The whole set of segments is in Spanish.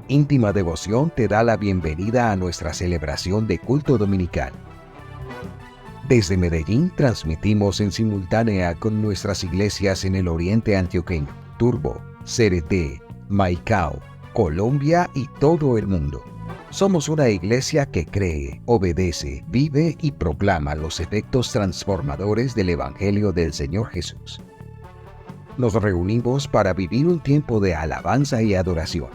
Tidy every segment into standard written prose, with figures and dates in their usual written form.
Íntima Devoción te da la bienvenida a nuestra celebración de culto dominical. Desde Medellín transmitimos en simultánea con nuestras iglesias en el oriente antioqueño, Turbo, Cereté, Maicao, Colombia y todo el mundo. Somos una iglesia que cree, obedece, vive y proclama los efectos transformadores del Evangelio del Señor Jesús. Nos reunimos para vivir un tiempo de alabanza y adoración,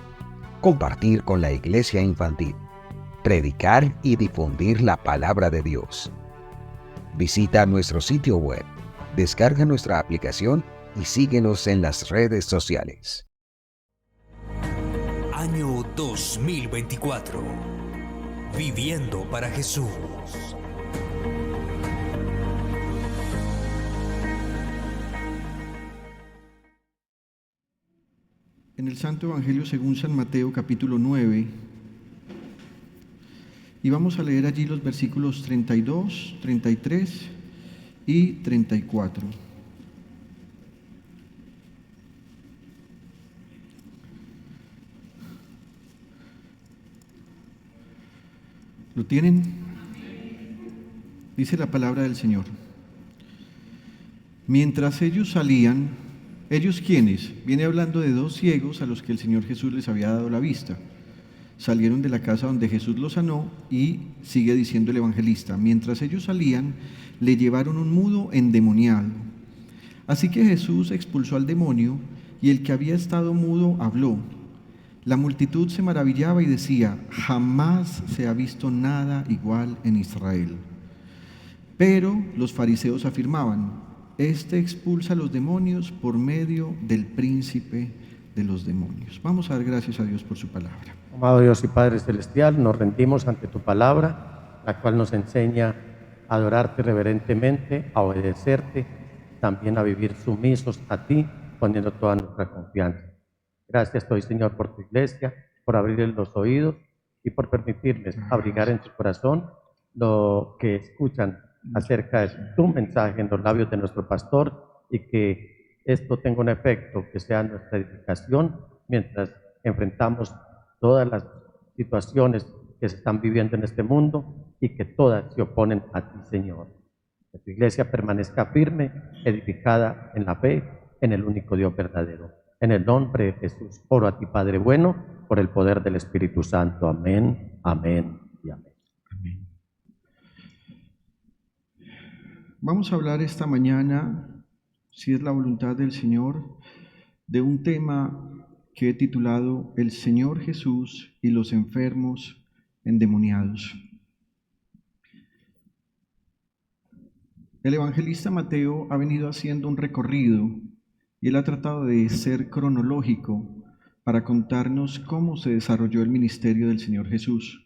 compartir con la iglesia infantil, predicar y difundir la palabra de Dios. Visita nuestro sitio web, descarga nuestra aplicación y síguenos en las redes sociales. Año 2024. Viviendo para Jesús. En el Santo Evangelio según San Mateo, capítulo 9, y vamos a leer allí los versículos 32, 33 y 34. ¿Lo tienen? Dice la palabra del Señor. Mientras ellos salían, ¿ellos quiénes? Viene hablando de dos ciegos a los que el Señor Jesús les había dado la vista. Salieron de la casa donde Jesús los sanó y sigue diciendo el evangelista, mientras ellos salían, le llevaron un mudo endemoniado. Así que Jesús expulsó al demonio y el que había estado mudo habló. La multitud se maravillaba y decía, jamás se ha visto nada igual en Israel. Pero los fariseos afirmaban, este expulsa a los demonios por medio del príncipe de los demonios. Vamos a dar gracias a Dios por su palabra. Amado Dios y Padre Celestial, nos rendimos ante tu palabra, la cual nos enseña a adorarte reverentemente, a obedecerte, también a vivir sumisos a ti, poniendo toda nuestra confianza. Gracias te doy, Señor, por tu iglesia, por abrirles los oídos y por permitirles abrigar en su corazón lo que escuchan acerca de tu mensaje en los labios de nuestro pastor y que esto tenga un efecto, que sea nuestra edificación mientras enfrentamos todas las situaciones que se están viviendo en este mundo y que todas se oponen a ti, Señor. Que tu iglesia permanezca firme, edificada en la fe, en el único Dios verdadero. En el nombre de Jesús, oro a ti, Padre bueno, por el poder del Espíritu Santo. Amén, amén y amén. Amén. Vamos a hablar esta mañana, si es la voluntad del Señor, de un tema que he titulado El Señor Jesús y los enfermos endemoniados. El evangelista Mateo ha venido haciendo un recorrido y él ha tratado de ser cronológico para contarnos cómo se desarrolló el ministerio del Señor Jesús.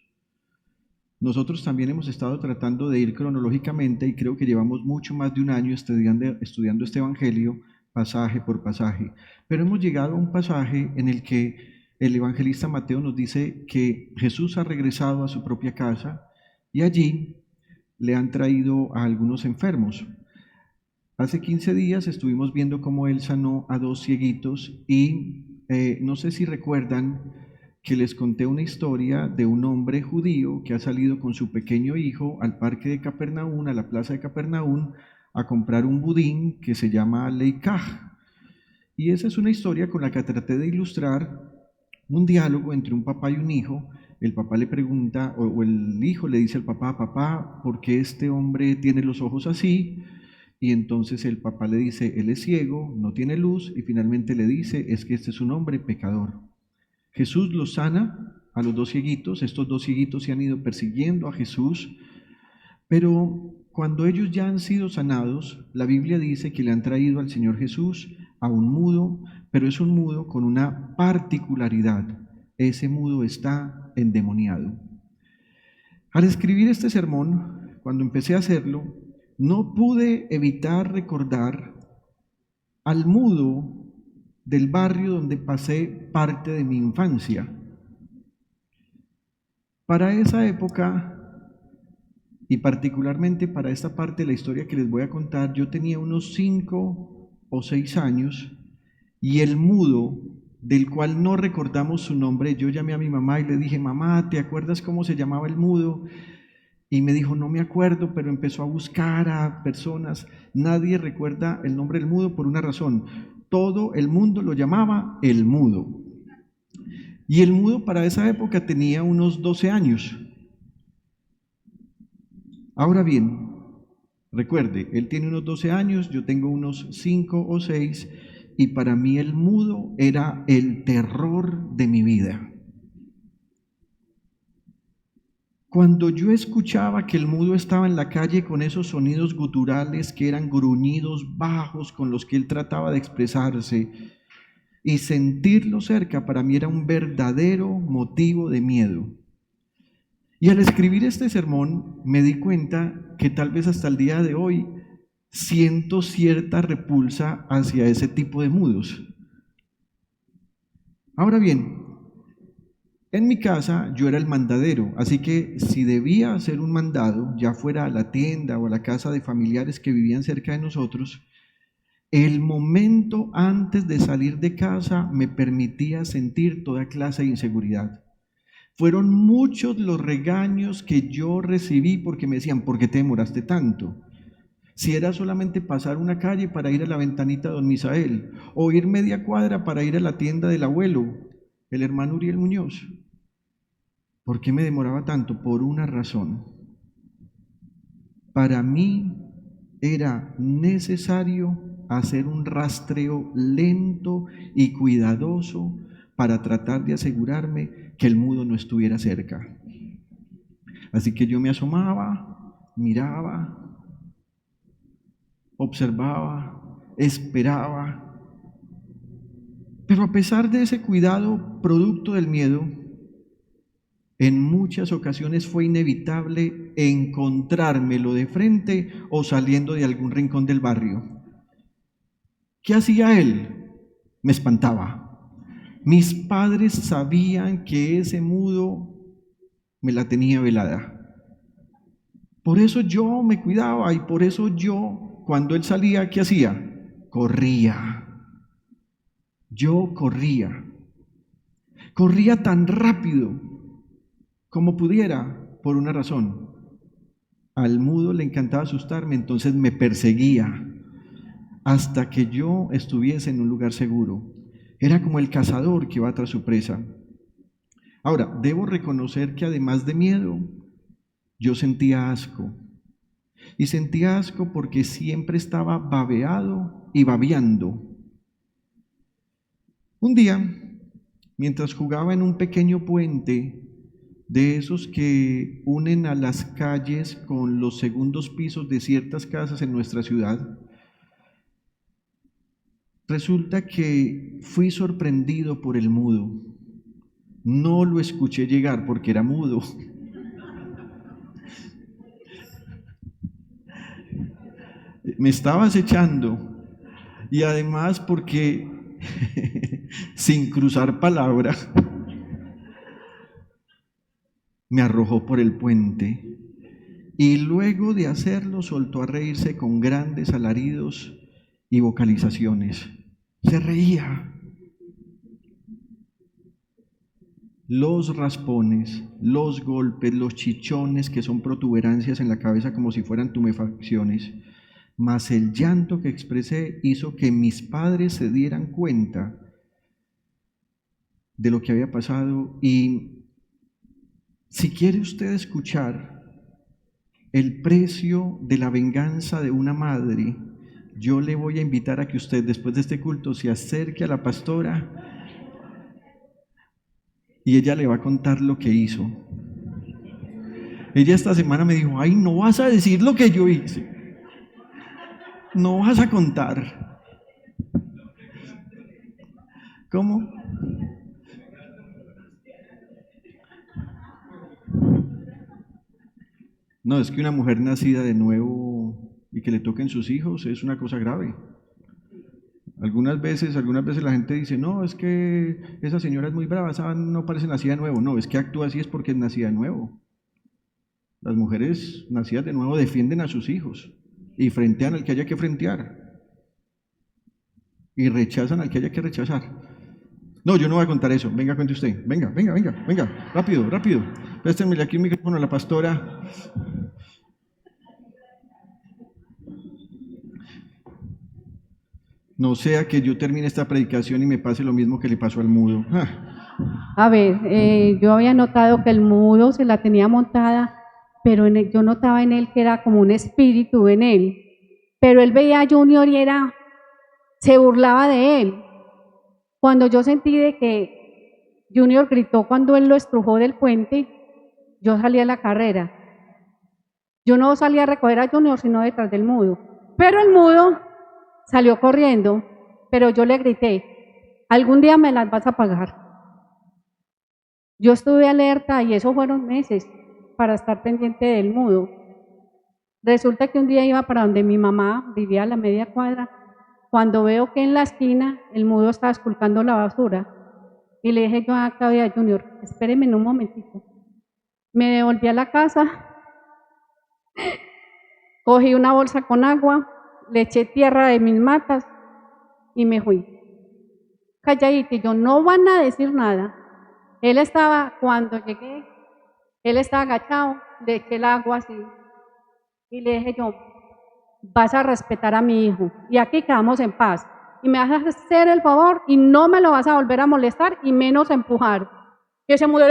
Nosotros también hemos estado tratando de ir cronológicamente y creo que llevamos mucho más de un año estudiando este evangelio pasaje por pasaje. Pero hemos llegado a un pasaje en el que el evangelista Mateo nos dice que Jesús ha regresado a su propia casa y allí le han traído a algunos enfermos. Hace 15 días estuvimos viendo cómo él sanó a dos cieguitos y no sé si recuerdan que les conté una historia de un hombre judío que ha salido con su pequeño hijo al parque de Capernaum, a la plaza de Capernaum, a comprar un budín que se llama leikaj. Y esa es una historia con la que traté de ilustrar un diálogo entre un papá y un hijo. El papá le pregunta, o el hijo le dice al papá, papá, ¿por qué este hombre tiene los ojos así? Y entonces el papá le dice, él es ciego, no tiene luz, y finalmente le dice, es que este es un hombre pecador. Jesús los sana a los dos cieguitos, estos dos cieguitos se han ido persiguiendo a Jesús, pero cuando ellos ya han sido sanados, la Biblia dice que le han traído al Señor Jesús a un mudo, pero es un mudo con una particularidad, ese mudo está endemoniado. Al escribir este sermón, cuando empecé a hacerlo, no pude evitar recordar al mudo del barrio donde pasé parte de mi infancia. Para esa época, y particularmente para esta parte de la historia que les voy a contar, yo tenía unos 5 o 6 años y el mudo del cual no recordamos su nombre. Yo llamé a mi mamá y le dije, mamá, ¿te acuerdas cómo se llamaba el mudo? Y me dijo, no me acuerdo, pero empezó a buscar a personas. Nadie recuerda el nombre del mudo por una razón. Todo el mundo lo llamaba el mudo. Y el mudo para esa época tenía unos 12 años. Ahora bien, recuerde, él tiene unos 12 años, yo tengo unos 5 o 6, y para mí el mudo era el terror de mi vida. Cuando yo escuchaba que el mudo estaba en la calle con esos sonidos guturales que eran gruñidos bajos con los que él trataba de expresarse, y sentirlo cerca para mí era un verdadero motivo de miedo. Y al escribir este sermón me di cuenta que tal vez hasta el día de hoy siento cierta repulsa hacia ese tipo de mudos. Ahora bien, en mi casa yo era el mandadero, así que si debía hacer un mandado, ya fuera a la tienda o a la casa de familiares que vivían cerca de nosotros, el momento antes de salir de casa me permitía sentir toda clase de inseguridad. Fueron muchos los regaños que yo recibí porque me decían, ¿por qué te demoraste tanto? Si era solamente pasar una calle para ir a la ventanita de don Misael, o ir media cuadra para ir a la tienda del abuelo, el hermano Uriel Muñoz. ¿Por qué me demoraba tanto? Por una razón. Para mí era necesario hacer un rastreo lento y cuidadoso para tratar de asegurarme que el mudo no estuviera cerca. Así que yo me asomaba, miraba, observaba, esperaba. Pero a pesar de ese cuidado producto del miedo, en muchas ocasiones fue inevitable encontrármelo de frente o saliendo de algún rincón del barrio. ¿Qué hacía él? Me espantaba. Mis padres sabían que ese mudo me la tenía velada. Por eso yo me cuidaba y por eso yo, cuando él salía, ¿qué hacía? Corría. Yo corría. Corría tan rápido como pudiera, por una razón. Al mudo le encantaba asustarme, entonces me perseguía hasta que yo estuviese en un lugar seguro. Era como el cazador que va tras su presa. Ahora, debo reconocer que además de miedo, yo sentía asco. Y sentía asco porque siempre estaba babeado y babeando. Un día, mientras jugaba en un pequeño puente, de esos que unen a las calles con los segundos pisos de ciertas casas en nuestra ciudad, resulta que fui sorprendido por el mudo. No lo escuché llegar porque era mudo. Me estaba acechando y además porque sin cruzar palabra me arrojó por el puente y luego de hacerlo soltó a reírse con grandes alaridos y vocalizaciones. Se reía. Los raspones, los golpes, los chichones que son protuberancias en la cabeza como si fueran tumefacciones, más el llanto que expresé hizo que mis padres se dieran cuenta de lo que había pasado. Y si quiere usted escuchar el precio de la venganza de una madre, yo le voy a invitar a que usted después de este culto se acerque a la pastora y ella le va a contar lo que hizo. Ella esta semana me dijo, ay, no vas a decir lo que yo hice, no vas a contar. ¿Cómo? No, es que una mujer nacida de nuevo y que le toquen sus hijos es una cosa grave. Algunas veces la gente dice, no, es que esa señora es muy brava, esa no parece nacida de nuevo. No, es que actúa así es porque es nacida de nuevo. Las mujeres nacidas de nuevo defienden a sus hijos y frentean al que haya que frentear y rechazan al que haya que rechazar. No, yo no voy a contar eso. Venga, cuente usted. Venga, venga, venga, venga. Rápido, rápido. Préstenmele aquí un micrófono a la pastora. No sea que yo termine esta predicación y me pase lo mismo que le pasó al mudo. A ver, yo había notado que el mudo se la tenía montada, pero yo notaba en él que era como un espíritu en él. Pero él veía a Junior y se burlaba de él. Cuando yo sentí de que Junior gritó cuando él lo estrujó del puente, yo salí a la carrera. Yo no salí a recoger a Junior, sino detrás del mudo. Pero el mudo salió corriendo, pero yo le grité, algún día me las vas a pagar. Yo estuve alerta y eso fueron meses para estar pendiente del mudo. Resulta que un día iba para donde mi mamá, vivía a la media cuadra, cuando veo que en la esquina el mudo estaba esculcando la basura. Y le dije yo a Claudia Junior, espéreme un momentito. Me devolví a la casa, cogí una bolsa con agua, le eché tierra de mis matas y me fui. Calladito, y yo, no van a decir nada. Él estaba, cuando llegué, él estaba agachado, le eché el agua así y le dije yo, vas a respetar a mi hijo y aquí quedamos en paz. Y me vas a hacer el favor y no me lo vas a volver a molestar y menos a empujar. Y ese mudo,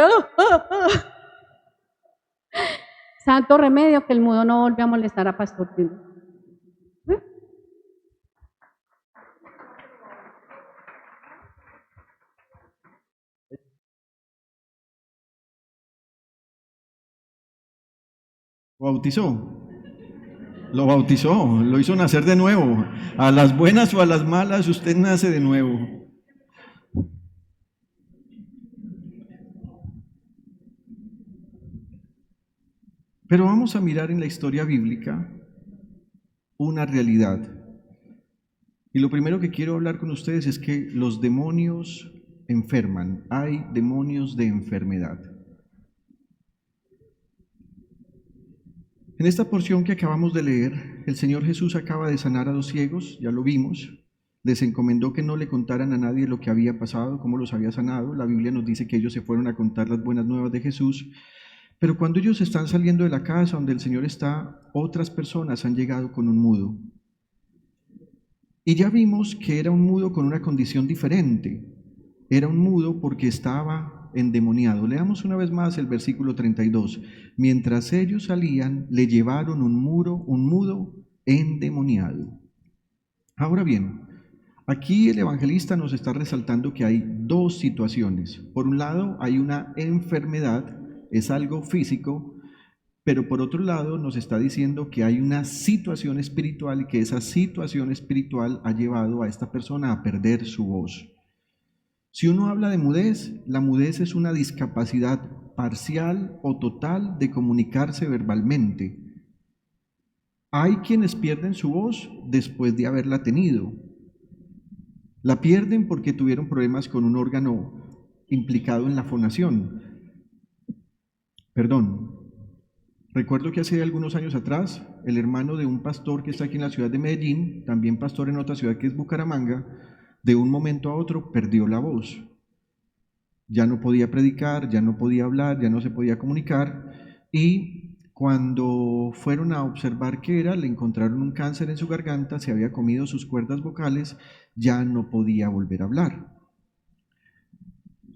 santo remedio que el mudo no volvió a molestar a Pastor Junior. Lo bautizó, lo hizo nacer de nuevo. A las buenas o a las malas, usted nace de nuevo. Pero vamos a mirar en la historia bíblica una realidad. Y lo primero que quiero hablar con ustedes es que los demonios enferman, hay demonios de enfermedad. En esta porción que acabamos de leer, el Señor Jesús acaba de sanar a 2 ciegos, ya lo vimos, les encomendó que no le contaran a nadie lo que había pasado, cómo los había sanado. La Biblia nos dice que ellos se fueron a contar las buenas nuevas de Jesús, pero cuando ellos están saliendo de la casa donde el Señor está, otras personas han llegado con un mudo. Y ya vimos que era un mudo con una condición diferente, era un mudo porque estaba endemoniado. Leamos una vez más el versículo 32. Mientras ellos salían, le llevaron un mudo endemoniado. Ahora bien, aquí el evangelista nos está resaltando que hay 2 situaciones. Por un lado, hay una enfermedad, es algo físico, pero por otro lado nos está diciendo que hay una situación espiritual y que esa situación espiritual ha llevado a esta persona a perder su voz. Si uno habla de mudez, la mudez es una discapacidad parcial o total de comunicarse verbalmente. Hay quienes pierden su voz después de haberla tenido. La pierden porque tuvieron problemas con un órgano implicado en la fonación. Recuerdo que hace algunos años atrás, el hermano de un pastor que está aquí en la ciudad de Medellín, también pastor en otra ciudad que es Bucaramanga, de un momento a otro perdió la voz. Ya no podía predicar, ya no podía hablar, ya no se podía comunicar, y cuando fueron a observar qué era, le encontraron un cáncer en su garganta, se había comido sus cuerdas vocales, ya no podía volver a hablar.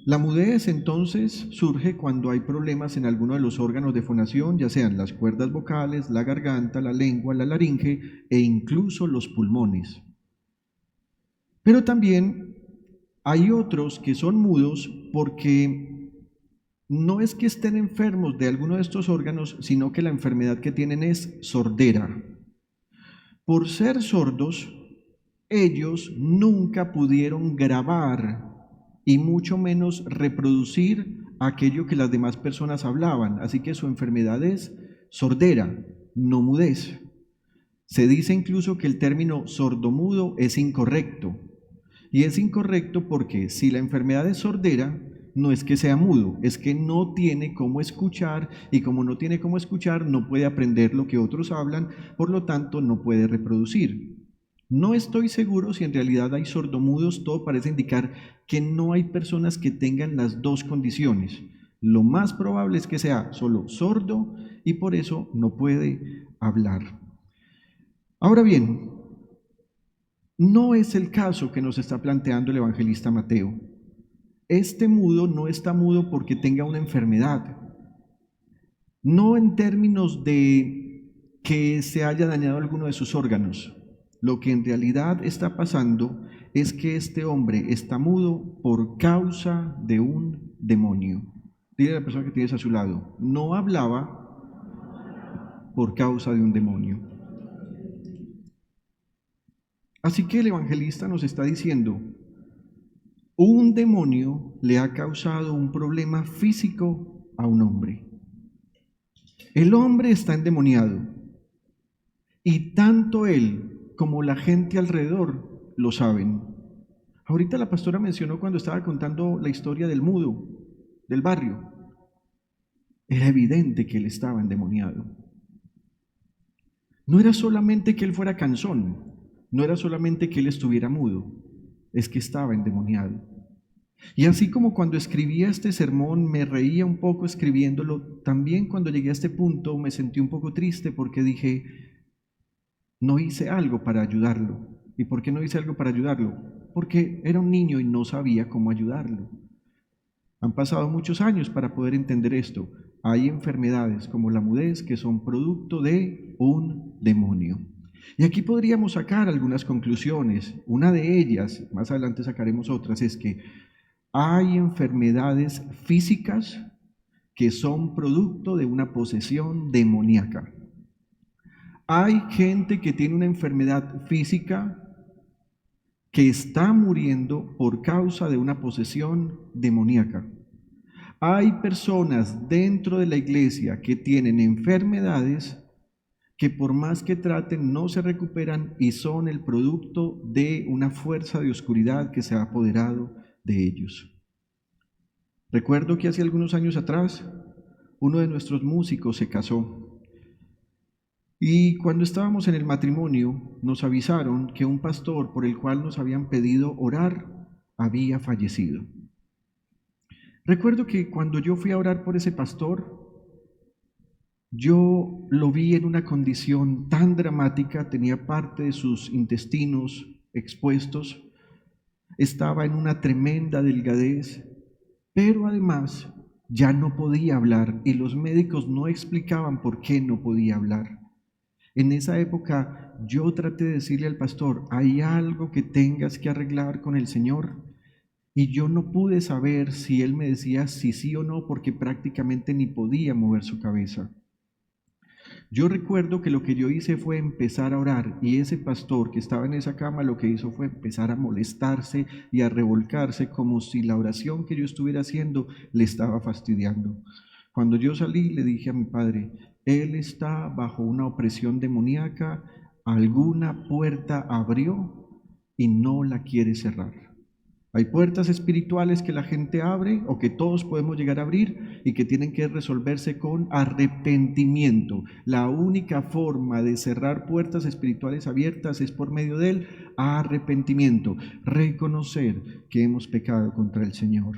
La mudez entonces surge cuando hay problemas en alguno de los órganos de fonación, ya sean las cuerdas vocales, la garganta, la lengua, la laringe e incluso los pulmones. Pero también hay otros que son mudos porque no es que estén enfermos de alguno de estos órganos, sino que la enfermedad que tienen es sordera. Por ser sordos, ellos nunca pudieron grabar y mucho menos reproducir aquello que las demás personas hablaban. Así que su enfermedad es sordera, no mudez. Se dice incluso que el término sordomudo es incorrecto. Y es incorrecto porque si la enfermedad es sordera, no es que sea mudo, es que no tiene cómo escuchar, y como no tiene cómo escuchar, no puede aprender lo que otros hablan, por lo tanto no puede reproducir. No estoy seguro si en realidad hay sordomudos, todo parece indicar que no hay personas que tengan las dos condiciones. Lo más probable es que sea solo sordo y por eso no puede hablar. Ahora bien, no es el caso que nos está planteando el evangelista Mateo. Este mudo no está mudo porque tenga una enfermedad, no en términos de que se haya dañado alguno de sus órganos. Lo que en realidad está pasando es que este hombre está mudo por causa de un demonio. Dile a la persona que tienes a su lado, no hablaba por causa de un demonio. Así que el evangelista nos está diciendo, un demonio le ha causado un problema físico a un hombre. El hombre está endemoniado y tanto él como la gente alrededor lo saben. Ahorita la pastora mencionó cuando estaba contando la historia del mudo, del barrio. Era evidente que él estaba endemoniado. No era solamente que él fuera cansón, no era solamente que él estuviera mudo, es que estaba endemoniado. Y así como cuando escribía este sermón me reía un poco escribiéndolo, también cuando llegué a este punto me sentí un poco triste porque dije, no hice algo para ayudarlo. ¿Y por qué no hice algo para ayudarlo? Porque era un niño y no sabía cómo ayudarlo. Han pasado muchos años para poder entender esto. Hay enfermedades como la mudez que son producto de un demonio. Y aquí podríamos sacar algunas conclusiones. Una de ellas, más adelante sacaremos otras, es que hay enfermedades físicas que son producto de una posesión demoníaca. Hay gente que tiene una enfermedad física que está muriendo por causa de una posesión demoníaca. Hay personas dentro de la iglesia que tienen enfermedades que por más que traten no se recuperan y son el producto de una fuerza de oscuridad que se ha apoderado de ellos. Recuerdo que hace algunos años atrás uno de nuestros músicos se casó y cuando estábamos en el matrimonio nos avisaron que un pastor por el cual nos habían pedido orar había fallecido. Recuerdo que cuando yo fui a orar por ese pastor, yo lo vi en una condición tan dramática, tenía parte de sus intestinos expuestos, estaba en una tremenda delgadez, pero además ya no podía hablar y los médicos no explicaban por qué no podía hablar. En esa época yo traté de decirle al pastor, ¿hay algo que tengas que arreglar con el Señor? Y yo no pude saber si él me decía si sí o no, porque prácticamente ni podía mover su cabeza. Yo recuerdo que lo que yo hice fue empezar a orar y ese pastor que estaba en esa cama lo que hizo fue empezar a molestarse y a revolcarse como si la oración que yo estuviera haciendo le estaba fastidiando. Cuando yo salí le dije a mi padre, él está bajo una opresión demoníaca, alguna puerta abrió y no la quiere cerrar. Hay puertas espirituales que la gente abre o que todos podemos llegar a abrir y que tienen que resolverse con arrepentimiento. La única forma de cerrar puertas espirituales abiertas es por medio del arrepentimiento, reconocer que hemos pecado contra el Señor.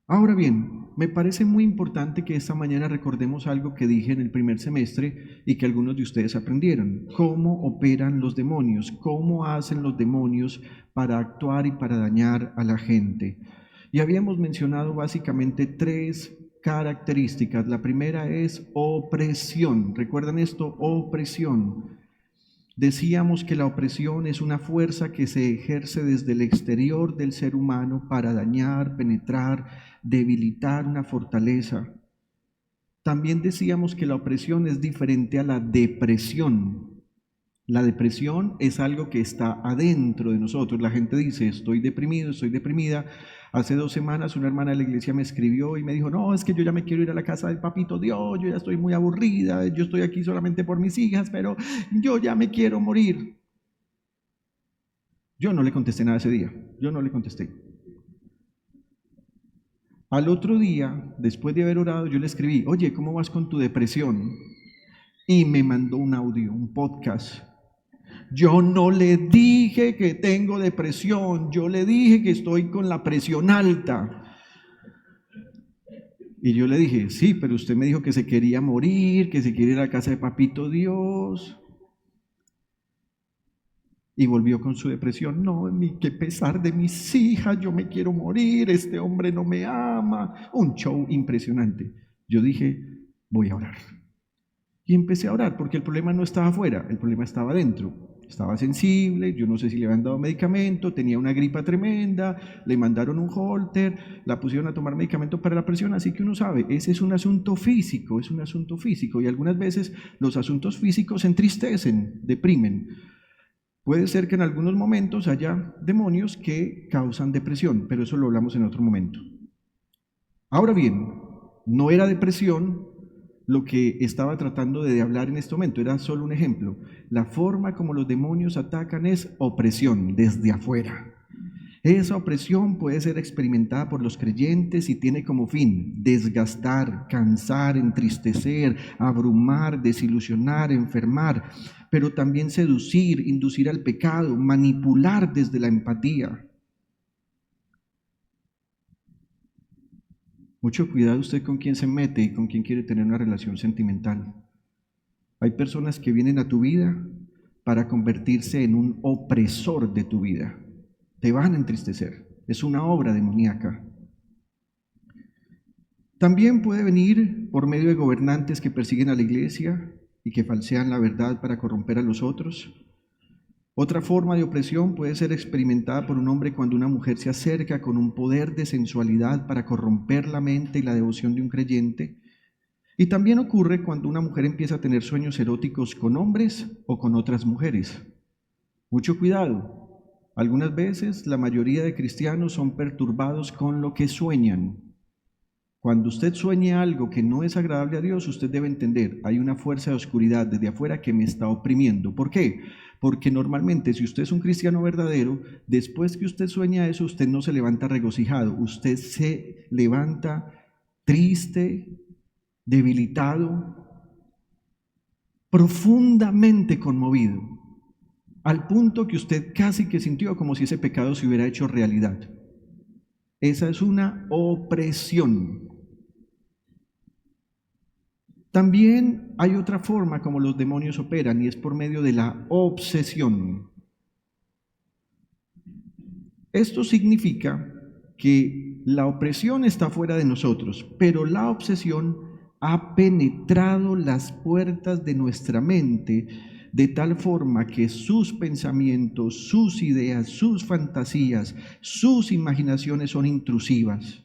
Ahora bien, me parece muy importante que esta mañana recordemos algo que dije en el primer semestre y que algunos de ustedes aprendieron. Cómo operan los demonios, cómo hacen los demonios para actuar y para dañar a la gente. Y habíamos mencionado básicamente 3 características. La primera es opresión. ¿Recuerdan esto? Opresión. Decíamos que la opresión es una fuerza que se ejerce desde el exterior del ser humano para dañar, penetrar, debilitar una fortaleza. También decíamos que la opresión es diferente a la depresión. La depresión es algo que está adentro de nosotros. La gente dice, estoy deprimido, estoy deprimida. Hace 2 semanas una hermana de la iglesia me escribió y me dijo, no, es que yo ya me quiero ir a la casa del papito Dios, yo ya estoy muy aburrida, yo estoy aquí solamente por mis hijas, pero yo ya me quiero morir. Yo no le contesté nada ese día, yo no le contesté. Al otro día, después de haber orado, yo le escribí, oye, ¿cómo vas con tu depresión? Y me mandó un audio, un podcast. Yo no le dije que tengo depresión, yo le dije que estoy con la presión alta. Y yo le dije, sí, pero usted me dijo que se quería morir, que se quería ir a la casa de Papito Dios. Y volvió con su depresión. No, qué pesar de mis hijas, yo me quiero morir, este hombre no me ama. Un show impresionante. Yo dije, voy a orar. Y empecé a orar, porque el problema no estaba afuera, el problema estaba adentro. Estaba sensible, yo no sé si le habían dado medicamento, tenía una gripa tremenda, le mandaron un holter, la pusieron a tomar medicamento para la presión, así que uno sabe, ese es un asunto físico, y algunas veces los asuntos físicos entristecen, deprimen. Puede ser que en algunos momentos haya demonios que causan depresión, pero eso lo hablamos en otro momento. Ahora bien, no era depresión lo que estaba tratando de hablar en este momento, era solo un ejemplo. La forma como los demonios atacan es opresión desde afuera. Esa opresión puede ser experimentada por los creyentes y tiene como fin desgastar, cansar, entristecer, abrumar, desilusionar, enfermar, pero también seducir, inducir al pecado, manipular desde la empatía. Mucho cuidado usted con quién se mete y con quién quiere tener una relación sentimental. Hay personas que vienen a tu vida para convertirse en un opresor de tu vida. Te van a entristecer. Es una obra demoníaca. También puede venir por medio de gobernantes que persiguen a la iglesia y que falsean la verdad para corromper a los otros. Otra forma de opresión puede ser experimentada por un hombre cuando una mujer se acerca con un poder de sensualidad para corromper la mente y la devoción de un creyente. Y también ocurre cuando una mujer empieza a tener sueños eróticos con hombres o con otras mujeres. Mucho cuidado. Algunas veces la mayoría de cristianos son perturbados con lo que sueñan. Cuando usted sueñe algo que no es agradable a Dios, usted debe entender, hay una fuerza de oscuridad desde afuera que me está oprimiendo. ¿Por qué? Porque normalmente si usted es un cristiano verdadero, después que usted sueña eso, usted no se levanta regocijado, usted se levanta triste, debilitado, profundamente conmovido, al punto que usted casi que sintió como si ese pecado se hubiera hecho realidad. Esa es una opresión. También hay otra forma como los demonios operan y es por medio de la obsesión. Esto significa que la opresión está fuera de nosotros, pero la obsesión ha penetrado las puertas de nuestra mente de tal forma que sus pensamientos, sus ideas, sus fantasías, sus imaginaciones son intrusivas.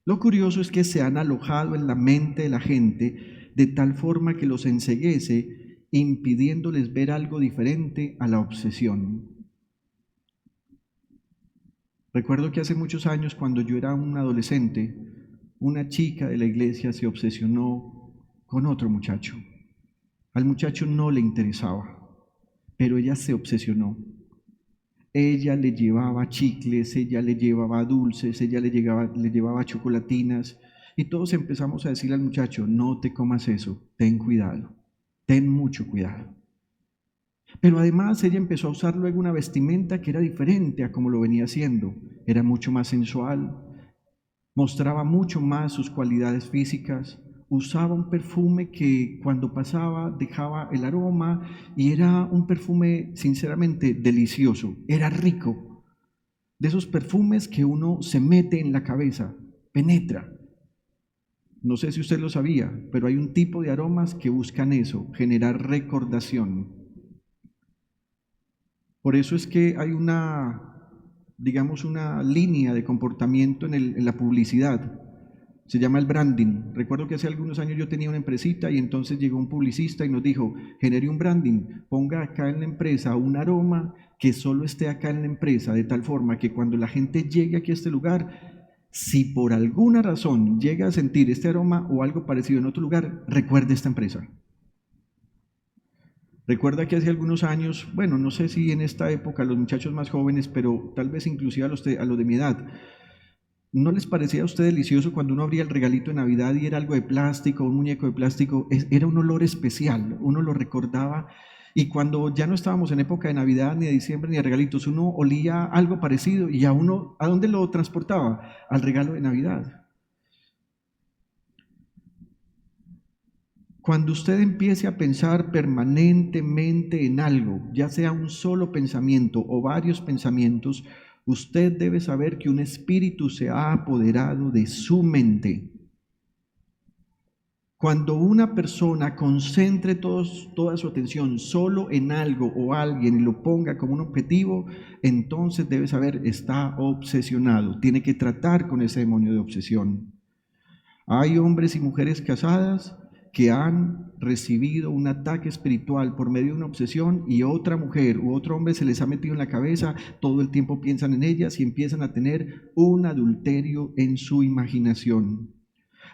Lo curioso es que se han alojado en la mente de la gente de tal forma que los enceguece, impidiéndoles ver algo diferente a la obsesión. Recuerdo que hace muchos años, cuando yo era un adolescente, una chica de la iglesia se obsesionó con otro muchacho. Al muchacho no le interesaba, pero ella se obsesionó. Ella le llevaba chicles, ella le llevaba dulces, ella le llevaba chocolatinas, y todos empezamos a decirle al muchacho, no te comas eso, ten cuidado, ten mucho cuidado. Pero además ella empezó a usar luego una vestimenta que era diferente a como lo venía haciendo, era mucho más sensual, mostraba mucho más sus cualidades físicas, usaba un perfume que cuando pasaba dejaba el aroma y era un perfume sinceramente delicioso, era rico. De esos perfumes que uno se mete en la cabeza, penetra. No sé si usted lo sabía, pero hay un tipo de aromas que buscan eso, generar recordación. Por eso es que hay una línea de comportamiento en la publicidad. Se llama el branding. Recuerdo que hace algunos años yo tenía una empresita y entonces llegó un publicista y nos dijo, genere un branding, ponga acá en la empresa un aroma que solo esté acá en la empresa, de tal forma que cuando la gente llegue aquí a este lugar, si por alguna razón llega a sentir este aroma o algo parecido en otro lugar, recuerde esta empresa. Recuerda que hace algunos años, bueno, no sé si en esta época los muchachos más jóvenes, pero tal vez inclusive a los de mi edad, ¿no les parecía a usted delicioso cuando uno abría el regalito de Navidad y era algo de plástico, un muñeco de plástico? Era un olor especial, uno lo recordaba Y cuando ya no estábamos en época de Navidad, ni de diciembre, ni de regalitos, uno olía algo parecido y a uno, ¿a dónde lo transportaba? Al regalo de Navidad. Cuando usted empiece a pensar permanentemente en algo, ya sea un solo pensamiento o varios pensamientos, usted debe saber que un espíritu se ha apoderado de su mente. Cuando una persona concentre toda su atención solo en algo o alguien y lo ponga como un objetivo, entonces debe saber, está obsesionado, tiene que tratar con ese demonio de obsesión. Hay hombres y mujeres casadas que han recibido un ataque espiritual por medio de una obsesión y otra mujer u otro hombre se les ha metido en la cabeza, todo el tiempo piensan en ellas y empiezan a tener un adulterio en su imaginación.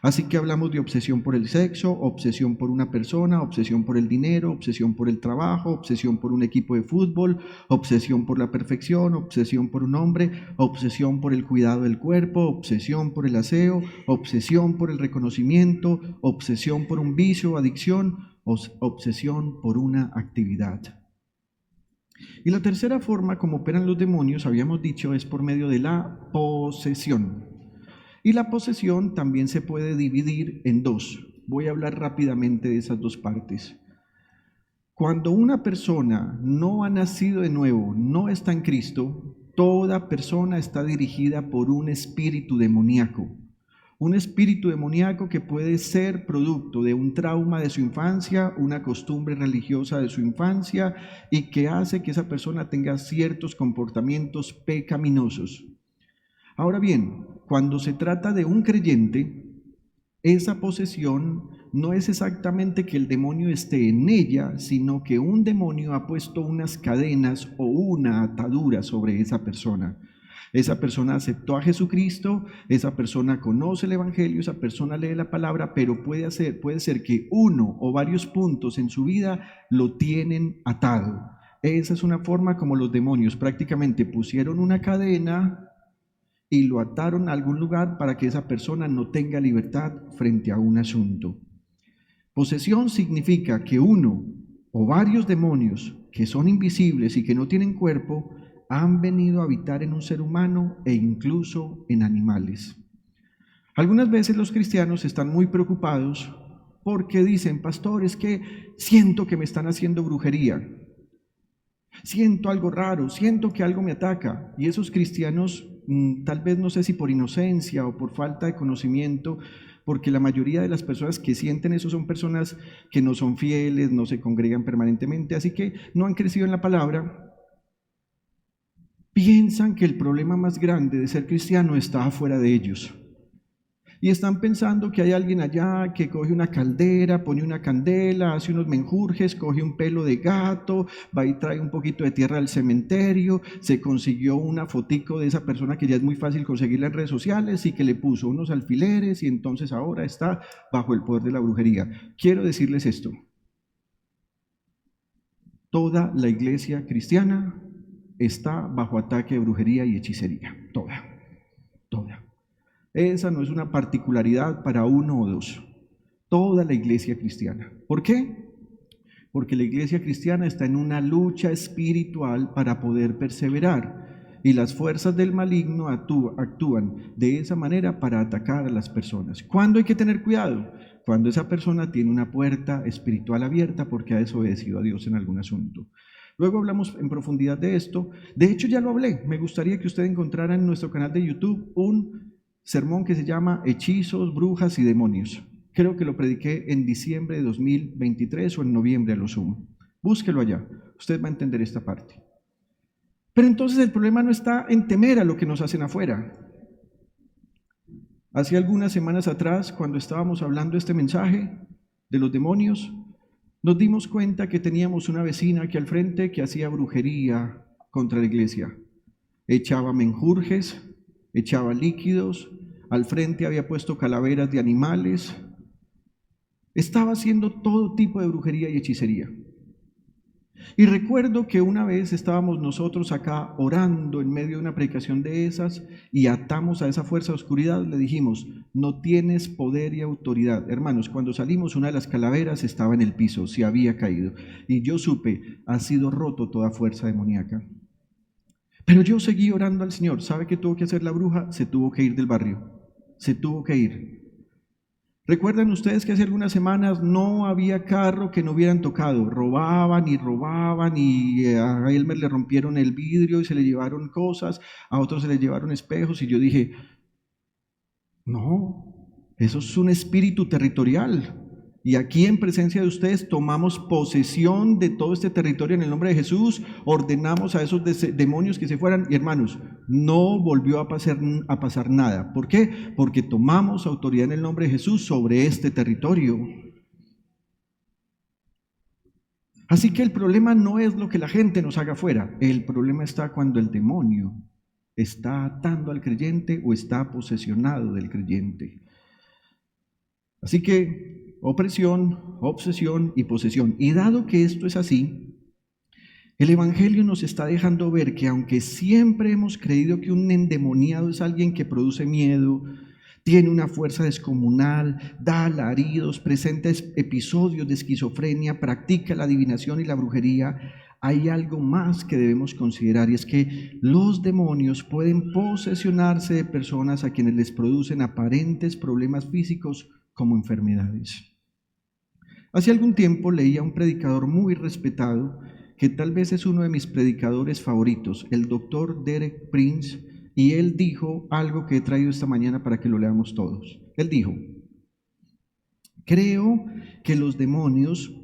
Así que hablamos de obsesión por el sexo, obsesión por una persona, obsesión por el dinero, obsesión por el trabajo, obsesión por un equipo de fútbol, obsesión por la perfección, obsesión por un hombre, obsesión por el cuidado del cuerpo, obsesión por el aseo, obsesión por el reconocimiento, obsesión por un vicio o adicción, obsesión por una actividad. Y la tercera forma como operan los demonios, habíamos dicho, es por medio de la posesión. Y la posesión también se puede dividir en dos. Voy a hablar rápidamente de esas dos partes. Cuando una persona no ha nacido de nuevo, no está en Cristo, toda persona está dirigida por un espíritu demoníaco. Un espíritu demoníaco que puede ser producto de un trauma de su infancia, una costumbre religiosa de su infancia y que hace que esa persona tenga ciertos comportamientos pecaminosos. Ahora bien, cuando se trata de un creyente, esa posesión no es exactamente que el demonio esté en ella, sino que un demonio ha puesto unas cadenas o una atadura sobre esa persona. Esa persona aceptó a Jesucristo, esa persona conoce el Evangelio, esa persona lee la palabra, pero puede ser que uno o varios puntos en su vida lo tienen atado. Esa es una forma como los demonios prácticamente pusieron una cadena y lo ataron a algún lugar para que esa persona no tenga libertad frente a un asunto. Posesión significa que uno o varios demonios que son invisibles y que no tienen cuerpo han venido a habitar en un ser humano e incluso en animales. Algunas veces los cristianos están muy preocupados porque dicen, pastor, es que siento que me están haciendo brujería. Siento algo raro, siento que algo me ataca. Y esos cristianos, tal vez no sé si por inocencia o por falta de conocimiento, porque la mayoría de las personas que sienten eso son personas que no son fieles, no se congregan permanentemente, así que no han crecido en la palabra, piensan que el problema más grande de ser cristiano está afuera de ellos. Y están pensando que hay alguien allá que coge una caldera, pone una candela, hace unos menjurjes, coge un pelo de gato, va y trae un poquito de tierra al cementerio, se consiguió una fotico de esa persona que ya es muy fácil conseguirla en redes sociales y que le puso unos alfileres y entonces ahora está bajo el poder de la brujería. Quiero decirles esto. Toda la iglesia cristiana está bajo ataque de brujería y hechicería. Toda. Esa no es una particularidad para uno o dos. Toda la iglesia cristiana. ¿Por qué? Porque la iglesia cristiana está en una lucha espiritual para poder perseverar. Y las fuerzas del maligno actúan de esa manera para atacar a las personas. ¿Cuándo hay que tener cuidado? Cuando esa persona tiene una puerta espiritual abierta porque ha desobedecido a Dios en algún asunto. Luego hablamos en profundidad de esto. De hecho, ya lo hablé. Me gustaría que usted encontrara en nuestro canal de YouTube un sermón que se llama Hechizos, Brujas y Demonios. Creo que lo prediqué en diciembre de 2023 o en noviembre a lo sumo. Búsquelo allá, usted va a entender esta parte. Pero entonces el problema no está en temer a lo que nos hacen afuera. Hace algunas semanas atrás, cuando estábamos hablando de este mensaje de los demonios, nos dimos cuenta que teníamos una vecina aquí al frente que hacía brujería contra la iglesia. Echaba menjurjes, echaba líquidos, al frente había puesto calaveras de animales, estaba haciendo todo tipo de brujería y hechicería. Y recuerdo que una vez estábamos nosotros acá orando en medio de una predicación de esas y atamos a esa fuerza de oscuridad, le dijimos, no tienes poder y autoridad. Hermanos, cuando salimos una de las calaveras estaba en el piso, se había caído. Y yo supe, ha sido roto toda fuerza demoníaca. Pero yo seguí orando al Señor. ¿Sabe qué tuvo que hacer la bruja? Se tuvo que ir del barrio, se tuvo que ir. ¿Recuerdan ustedes que hace algunas semanas no había carro que no hubieran tocado? Robaban y a Elmer le rompieron el vidrio y se le llevaron cosas, a otros se les llevaron espejos y yo dije, no, eso es un espíritu territorial. Y aquí en presencia de ustedes tomamos posesión de todo este territorio en el nombre de Jesús, ordenamos a esos demonios que se fueran y hermanos, no volvió a pasar nada. ¿Por qué? Porque tomamos autoridad en el nombre de Jesús sobre este territorio. Así que el problema no es lo que la gente nos haga afuera, el problema está cuando el demonio está atando al creyente o está posesionado del creyente. Así que opresión, obsesión y posesión. Y dado que esto es así, el Evangelio nos está dejando ver que aunque siempre hemos creído que un endemoniado es alguien que produce miedo, tiene una fuerza descomunal, da alaridos, presenta episodios de esquizofrenia, practica la adivinación y la brujería, hay algo más que debemos considerar y es que los demonios pueden posesionarse de personas a quienes les producen aparentes problemas físicos como enfermedades. Hace algún tiempo leí a un predicador muy respetado, que tal vez es uno de mis predicadores favoritos, el doctor Derek Prince, y él dijo algo que he traído esta mañana para que lo leamos todos. Él dijo, creo que los demonios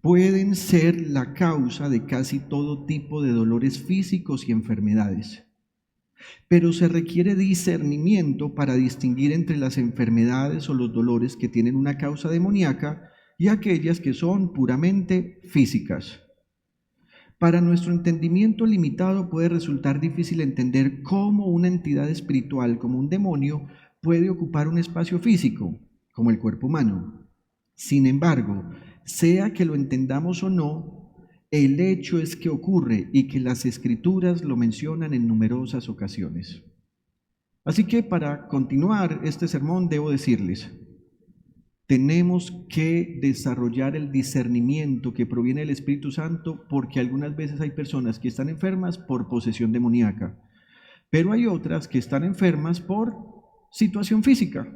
pueden ser la causa de casi todo tipo de dolores físicos y enfermedades. Pero se requiere discernimiento para distinguir entre las enfermedades o los dolores que tienen una causa demoníaca y aquellas que son puramente físicas. Para nuestro entendimiento limitado puede resultar difícil entender cómo una entidad espiritual como un demonio puede ocupar un espacio físico, como el cuerpo humano. Sin embargo, sea que lo entendamos o no, el hecho es que ocurre y que las Escrituras lo mencionan en numerosas ocasiones. Así que para continuar este sermón debo decirles, tenemos que desarrollar el discernimiento que proviene del Espíritu Santo porque algunas veces hay personas que están enfermas por posesión demoníaca, pero hay otras que están enfermas por situación física.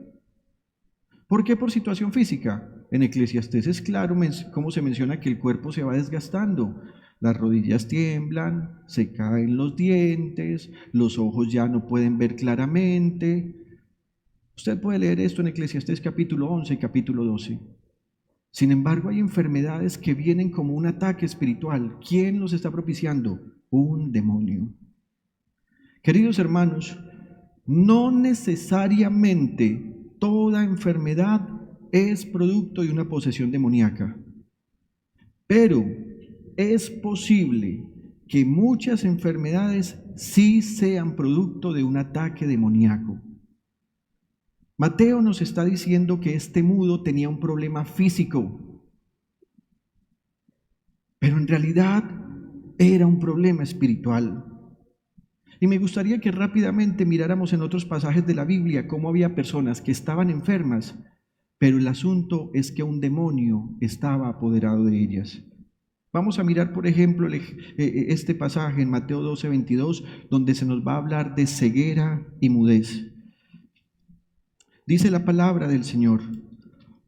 ¿Por qué por situación física? En Eclesiastés es claro cómo se menciona que el cuerpo se va desgastando. Las rodillas tiemblan, se caen los dientes, los ojos ya no pueden ver claramente. Usted puede leer esto en Eclesiastés capítulo 11 y capítulo 12. Sin embargo, hay enfermedades que vienen como un ataque espiritual. ¿Quién los está propiciando? Un demonio. Queridos hermanos, no necesariamente toda enfermedad es producto de una posesión demoníaca, pero es posible que muchas enfermedades sí sean producto de un ataque demoníaco. Mateo nos está diciendo que este mudo tenía un problema físico, pero en realidad era un problema espiritual. Y me gustaría que rápidamente miráramos en otros pasajes de la Biblia cómo había personas que estaban enfermas, pero el asunto es que un demonio estaba apoderado de ellas. Vamos a mirar, por ejemplo, este pasaje en Mateo 12:22, donde se nos va a hablar de ceguera y mudez. Dice la palabra del Señor,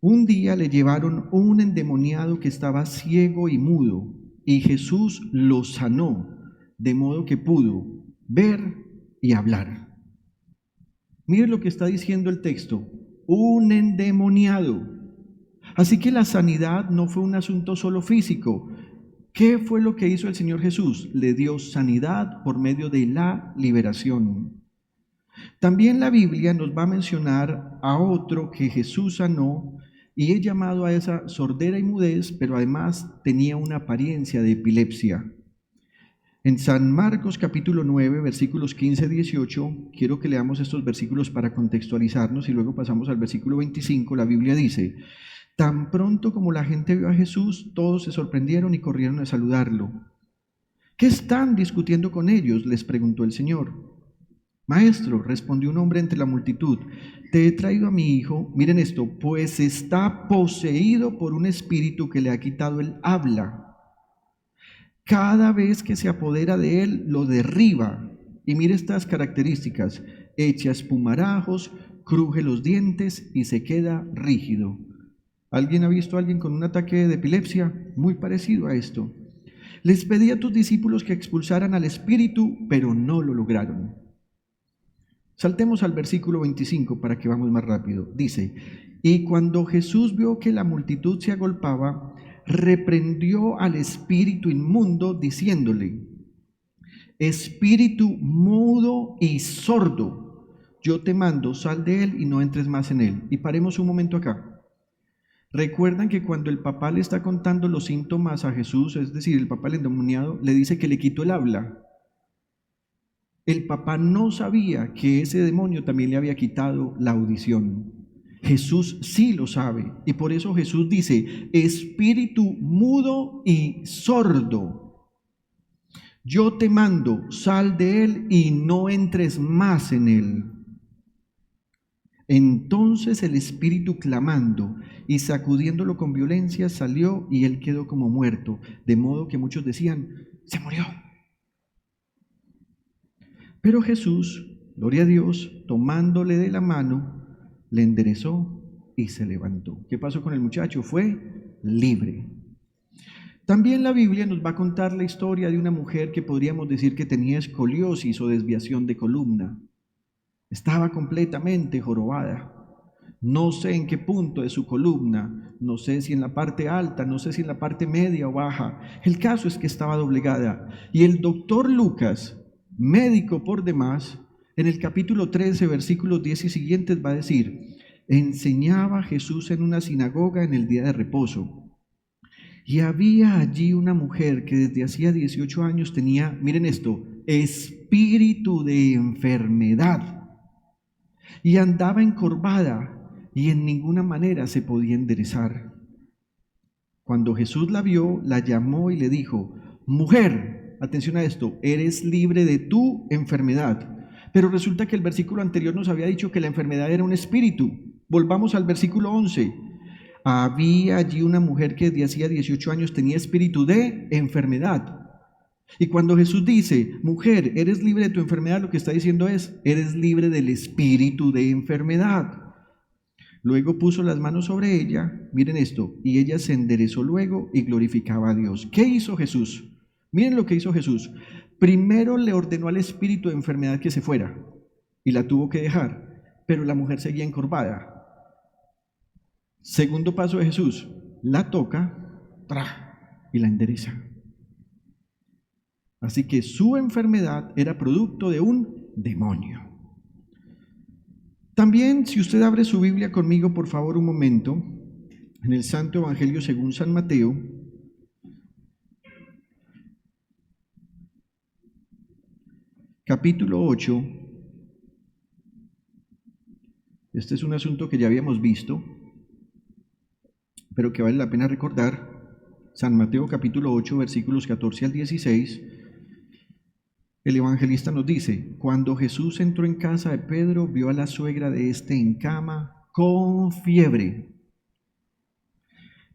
un día le llevaron un endemoniado que estaba ciego y mudo, y Jesús lo sanó, de modo que pudo ver y hablar. Mire lo que está diciendo el texto, un endemoniado. Así que la sanidad no fue un asunto solo físico. ¿Qué fue lo que hizo el Señor Jesús? Le dio sanidad por medio de la liberación. También la Biblia nos va a mencionar a otro que Jesús sanó y es llamado a esa sordera y mudez, pero además tenía una apariencia de epilepsia. En San Marcos capítulo 9, versículos 15-18, quiero que leamos estos versículos para contextualizarnos y luego pasamos al versículo 25, la Biblia dice, Tan pronto como la gente vio a Jesús, todos se sorprendieron y corrieron a saludarlo. ¿Qué están discutiendo con ellos?, les preguntó el Señor. Maestro, respondió un hombre entre la multitud, te he traído a mi hijo, miren esto, pues está poseído por un espíritu que le ha quitado el habla. Cada vez que se apodera de él, lo derriba. Y mire estas características, echa espumarajos, cruje los dientes y se queda rígido. ¿Alguien ha visto a alguien con un ataque de epilepsia? Muy parecido a esto. Les pedí a tus discípulos que expulsaran al espíritu, pero no lo lograron. Saltemos al versículo 25 para que vamos más rápido. Dice, y cuando Jesús vio que la multitud se agolpaba, reprendió al espíritu inmundo diciéndole, espíritu mudo y sordo, yo te mando, sal de él y no entres más en él. Y paremos un momento acá. Recuerdan que cuando el papá le está contando los síntomas a Jesús, es decir, el papá el endemoniado, le dice que le quitó el habla. El papá no sabía que ese demonio también le había quitado la audición. Jesús sí lo sabe, y por eso Jesús dice, espíritu mudo y sordo, yo te mando, sal de él y no entres más en él. Entonces el espíritu, clamando y sacudiéndolo con violencia, salió y él quedó como muerto, de modo que muchos decían, se murió. Pero Jesús, gloria a Dios, tomándole de la mano, le enderezó y se levantó. ¿Qué pasó con el muchacho? Fue libre. También la Biblia nos va a contar la historia de una mujer que podríamos decir que tenía escoliosis o desviación de columna. Estaba completamente jorobada. No sé en qué punto de su columna, no sé si en la parte alta, no sé si en la parte media o baja. El caso es que estaba doblegada. Y el doctor Lucas, médico por demás, en el capítulo 13, versículos 10 y siguientes va a decir, enseñaba Jesús en una sinagoga en el día de reposo. Y había allí una mujer que desde hacía 18 años tenía, miren esto, espíritu de enfermedad. Y andaba encorvada y en ninguna manera se podía enderezar. Cuando Jesús la vio, la llamó y le dijo, mujer, atención a esto, eres libre de tu enfermedad. Pero resulta que el versículo anterior nos había dicho que la enfermedad era un espíritu. Volvamos al versículo 11. Había allí una mujer que desde hacía 18 años tenía espíritu de enfermedad. Y cuando Jesús dice, mujer, eres libre de tu enfermedad, lo que está diciendo es, eres libre del espíritu de enfermedad. Luego puso las manos sobre ella, miren esto, y ella se enderezó luego y glorificaba a Dios. ¿Qué hizo Jesús? Miren lo que hizo Jesús. Primero le ordenó al espíritu de enfermedad que se fuera y la tuvo que dejar, pero la mujer seguía encorvada. Segundo paso de Jesús, la toca y la endereza. Así que su enfermedad era producto de un demonio. También, si usted abre su Biblia conmigo, por favor, un momento, en el Santo Evangelio según San Mateo, capítulo 8. Este es un asunto que ya habíamos visto, pero que vale la pena recordar. San Mateo capítulo 8, versículos 14 al 16. El evangelista nos dice, cuando Jesús entró en casa de Pedro, vio a la suegra de éste en cama con fiebre.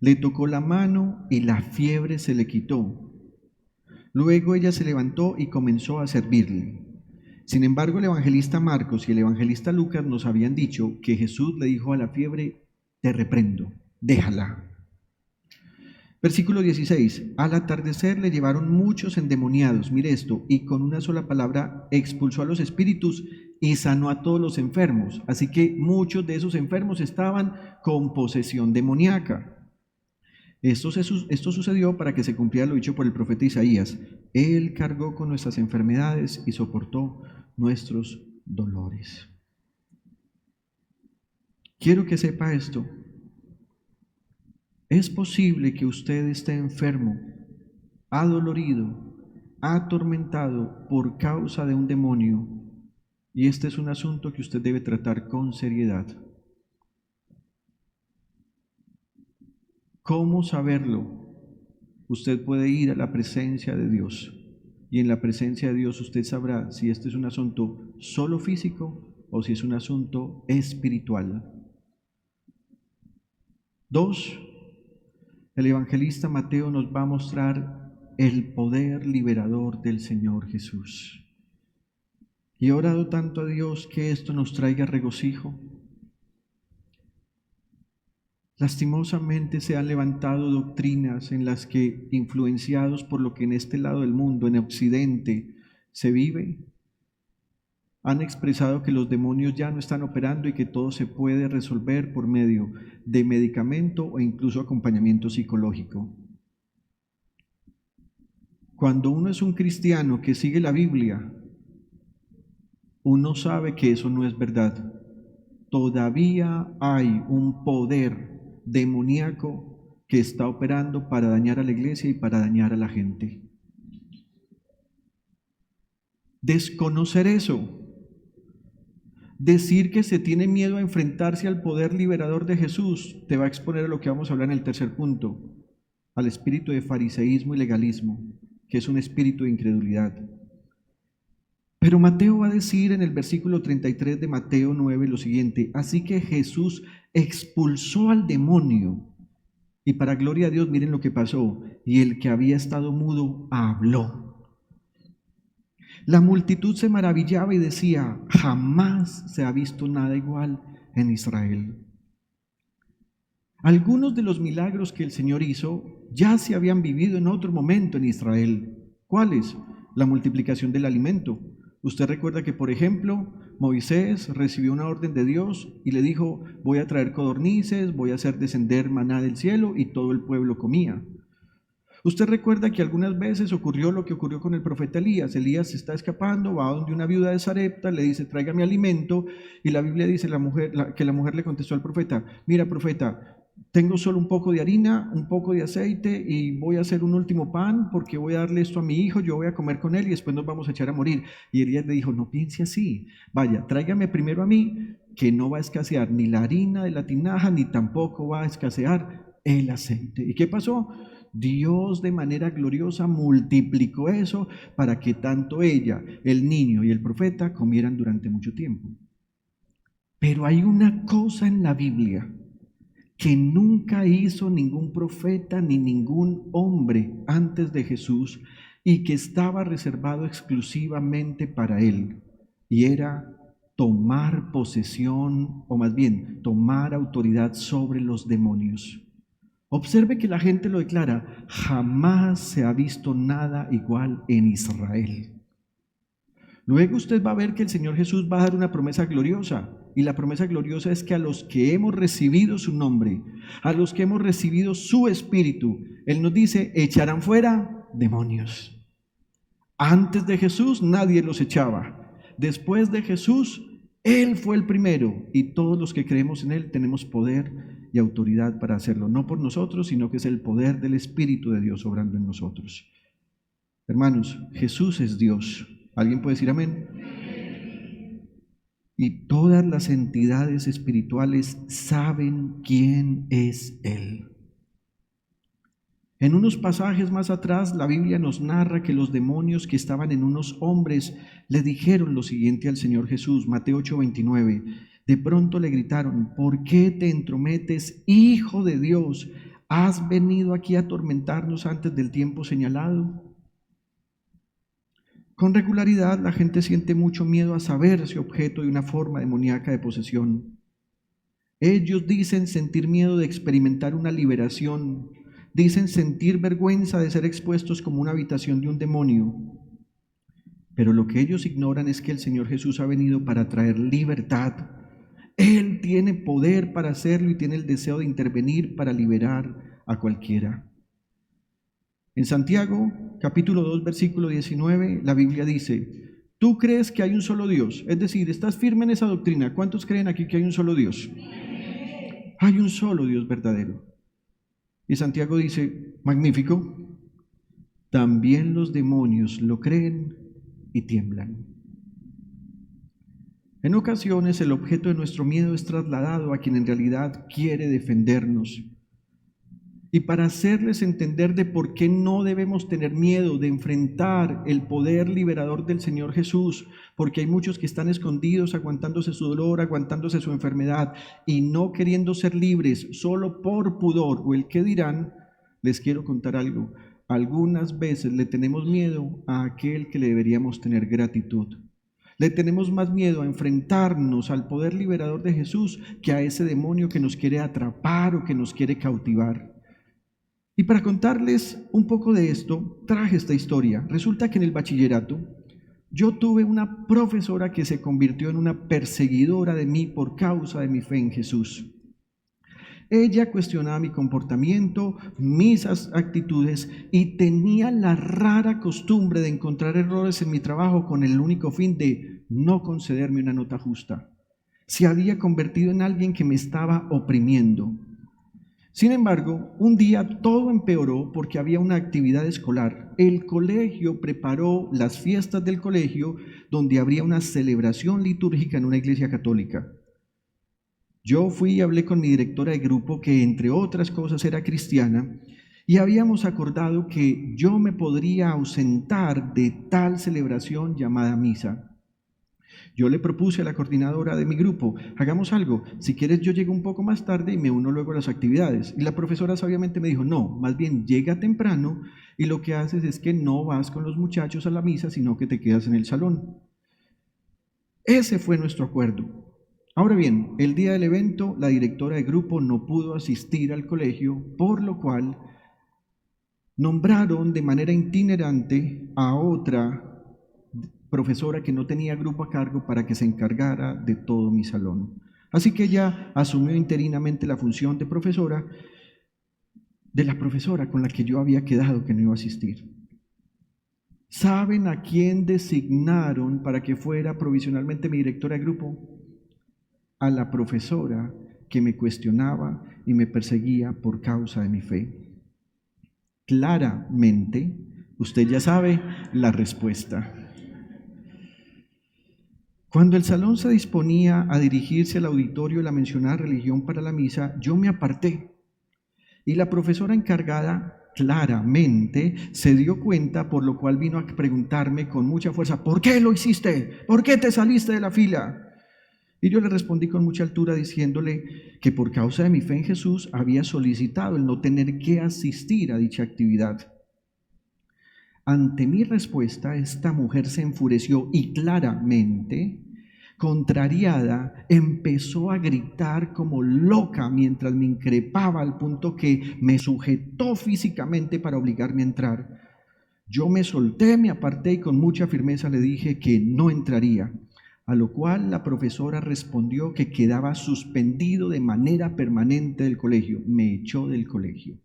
Le tocó la mano y la fiebre se le quitó. Luego ella se levantó y comenzó a servirle. Sin embargo, el evangelista Marcos y el evangelista Lucas nos habían dicho que Jesús le dijo a la fiebre, te reprendo, déjala. Versículo 16, al atardecer le llevaron muchos endemoniados, mire esto, y con una sola palabra expulsó a los espíritus y sanó a todos los enfermos. Así que muchos de esos enfermos estaban con posesión demoníaca. Esto sucedió para que se cumpliera lo dicho por el profeta Isaías. Él cargó con nuestras enfermedades y soportó nuestros dolores. Quiero que sepa esto. Es posible que usted esté enfermo, adolorido, atormentado por causa de un demonio, y este es un asunto que usted debe tratar con seriedad. ¿Cómo saberlo? Usted puede ir a la presencia de Dios y en la presencia de Dios usted sabrá si este es un asunto solo físico o si es un asunto espiritual. 2. El evangelista Mateo nos va a mostrar el poder liberador del Señor Jesús. Y he orado tanto a Dios que esto nos traiga regocijo. Lastimosamente se han levantado doctrinas en las que, influenciados por lo que en este lado del mundo, en Occidente, se vive, han expresado que los demonios ya no están operando y que todo se puede resolver por medio de medicamento o incluso acompañamiento psicológico. Cuando uno es un cristiano que sigue la Biblia, uno sabe que eso no es verdad. Todavía hay un poder demoníaco que está operando para dañar a la iglesia y para dañar a la gente. Desconocer eso, decir que se tiene miedo a enfrentarse al poder liberador de Jesús, te va a exponer a lo que vamos a hablar en el tercer punto, al espíritu de fariseísmo y legalismo, que es un espíritu de incredulidad. Pero Mateo va a decir en el versículo 33 de Mateo 9 lo siguiente: así que Jesús expulsó al demonio y para gloria a Dios miren lo que pasó, y el que había estado mudo habló. La multitud se maravillaba y decía: jamás se ha visto nada igual en Israel. Algunos de los milagros que el Señor hizo ya se habían vivido en otro momento en Israel. ¿Cuáles? La multiplicación del alimento. Usted recuerda que, por ejemplo, Moisés recibió una orden de Dios y le dijo: voy a traer codornices, voy a hacer descender maná del cielo, y todo el pueblo comía. Usted recuerda que algunas veces ocurrió lo que ocurrió con el profeta Elías. Elías se está escapando, va a donde una viuda de Sarepta, le dice: tráigame alimento, y la Biblia dice que la mujer le contestó al profeta: mira, profeta, tengo solo un poco de harina, un poco de aceite y voy a hacer un último pan porque voy a darle esto a mi hijo, yo voy a comer con él y después nos vamos a echar a morir. Y Elías le dijo: no piense así, vaya, tráigame primero a mí, que no va a escasear ni la harina de la tinaja, ni tampoco va a escasear el aceite. ¿Y qué pasó? Dios de manera gloriosa multiplicó eso para que tanto ella, el niño y el profeta comieran durante mucho tiempo. Pero hay una cosa en la Biblia que nunca hizo ningún profeta ni ningún hombre antes de Jesús y que estaba reservado exclusivamente para él, y era tomar posesión, o más bien tomar autoridad sobre los demonios. Observe que la gente lo declara: jamás se ha visto nada igual en Israel. Luego usted va a ver que el Señor Jesús va a dar una promesa gloriosa, y la promesa gloriosa es que a los que hemos recibido su nombre, a los que hemos recibido su espíritu, Él nos dice: echarán fuera demonios. Antes de Jesús nadie los echaba. Después de Jesús, Él fue el primero, y todos los que creemos en Él tenemos poder y autoridad para hacerlo, no por nosotros, sino que es el poder del Espíritu de Dios obrando en nosotros. Hermanos, Jesús es Dios. ¿Alguien puede decir amén? Y todas las entidades espirituales saben quién es Él. En unos pasajes más atrás, la Biblia nos narra que los demonios que estaban en unos hombres le dijeron lo siguiente al Señor Jesús, Mateo 8:29. De pronto le gritaron: ¿por qué te entrometes, Hijo de Dios? ¿Has venido aquí a atormentarnos antes del tiempo señalado? Con regularidad la gente siente mucho miedo a saberse objeto de una forma demoníaca de posesión. Ellos dicen sentir miedo de experimentar una liberación, dicen sentir vergüenza de ser expuestos como una habitación de un demonio. Pero lo que ellos ignoran es que el Señor Jesús ha venido para traer libertad. Él tiene poder para hacerlo y tiene el deseo de intervenir para liberar a cualquiera. En Santiago, capítulo 2, versículo 19, la Biblia dice: ¿tú crees que hay un solo Dios? Es decir, ¿estás firme en esa doctrina? ¿Cuántos creen aquí que hay un solo Dios? Hay un solo Dios verdadero. Y Santiago dice: magnífico, también los demonios lo creen y tiemblan. En ocasiones el objeto de nuestro miedo es trasladado a quien en realidad quiere defendernos. y para hacerles entender de por qué no debemos tener miedo de enfrentar el poder liberador del Señor Jesús, porque hay muchos que están escondidos, aguantándose su dolor, aguantándose su enfermedad y no queriendo ser libres solo por pudor o el qué dirán. Les quiero contar algo. Algunas veces le tenemos miedo a aquel que le deberíamos tener gratitud. Le tenemos más miedo a enfrentarnos al poder liberador de Jesús que a ese demonio que nos quiere atrapar o que nos quiere cautivar. Y para contarles un poco de esto, traje esta historia. Resulta que en el bachillerato yo tuve una profesora que se convirtió en una perseguidora de mí por causa de mi fe en Jesús. Ella cuestionaba mi comportamiento, mis actitudes y tenía la rara costumbre de encontrar errores en mi trabajo con el único fin de no concederme una nota justa. Se había convertido en alguien que me estaba oprimiendo. Sin embargo, un día todo empeoró porque había una actividad escolar. El colegio preparó las fiestas del colegio donde habría una celebración litúrgica en una iglesia católica. Yo fui y hablé con mi directora de grupo, que entre otras cosas era cristiana, y habíamos acordado que yo me podría ausentar de tal celebración llamada misa. Yo le propuse a la coordinadora de mi grupo, hagamos algo, si quieres yo llego un poco más tarde y me uno luego a las actividades. Y la profesora sabiamente me dijo, no, más bien llega temprano y lo que haces es que no vas con los muchachos a la misa, sino que te quedas en el salón. Ese fue nuestro acuerdo. Ahora bien, el día del evento, la directora de grupo no pudo asistir al colegio, por lo cual nombraron de manera itinerante a otra profesora que no tenía grupo a cargo para que se encargara de todo mi salón. Así que ella asumió interinamente la función de la profesora con la que yo había quedado que no iba a asistir. ¿Saben a quién designaron para que fuera provisionalmente mi directora de grupo? A la profesora que me cuestionaba y me perseguía por causa de mi fe. Claramente, usted ya sabe la respuesta. Cuando el salón se disponía a dirigirse al auditorio de la mencionada religión para la misa, yo me aparté y la profesora encargada claramente se dio cuenta, por lo cual vino a preguntarme con mucha fuerza, ¿por qué lo hiciste? ¿Por qué te saliste de la fila? Y yo le respondí con mucha altura diciéndole que por causa de mi fe en Jesús había solicitado el no tener que asistir a dicha actividad. Ante mi respuesta, esta mujer se enfureció y claramente, contrariada, empezó a gritar como loca mientras me increpaba al punto que me sujetó físicamente para obligarme a entrar. Yo me solté, me aparté y con mucha firmeza le dije que no entraría, a lo cual la profesora respondió que quedaba suspendido de manera permanente del colegio. Me echó del colegio.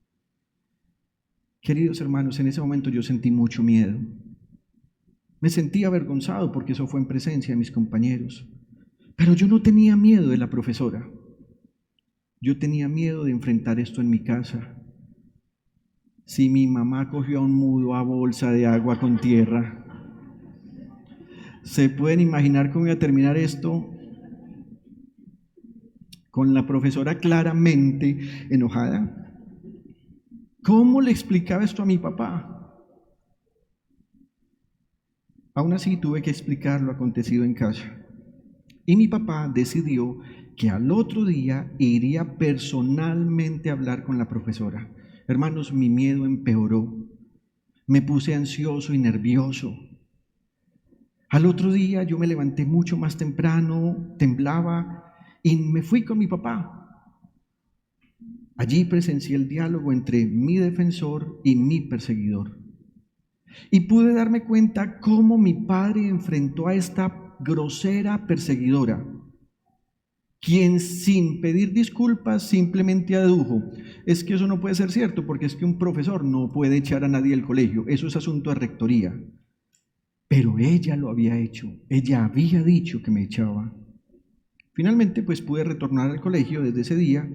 Queridos hermanos, en ese momento yo sentí mucho miedo. Me sentí avergonzado porque eso fue en presencia de mis compañeros. Pero yo no tenía miedo de la profesora. Yo tenía miedo de enfrentar esto en mi casa. Si mi mamá cogió a un mudo a bolsa de agua con tierra, ¿se pueden imaginar cómo iba a terminar esto? Con la profesora claramente enojada. ¿Cómo le explicaba esto a mi papá? Aún así tuve que explicar lo acontecido en casa. Y mi papá decidió que al otro día iría personalmente a hablar con la profesora. Hermanos, mi miedo empeoró. Me puse ansioso y nervioso. Al otro día yo me levanté mucho más temprano, temblaba y me fui con mi papá. Allí presencié el diálogo entre mi defensor y mi perseguidor. Y pude darme cuenta cómo mi padre enfrentó a esta grosera perseguidora, quien sin pedir disculpas simplemente adujo: es que eso no puede ser cierto, porque es que un profesor no puede echar a nadie del colegio, eso es asunto de rectoría. Pero ella lo había hecho, ella había dicho que me echaba. Finalmente pues pude retornar al colegio desde ese día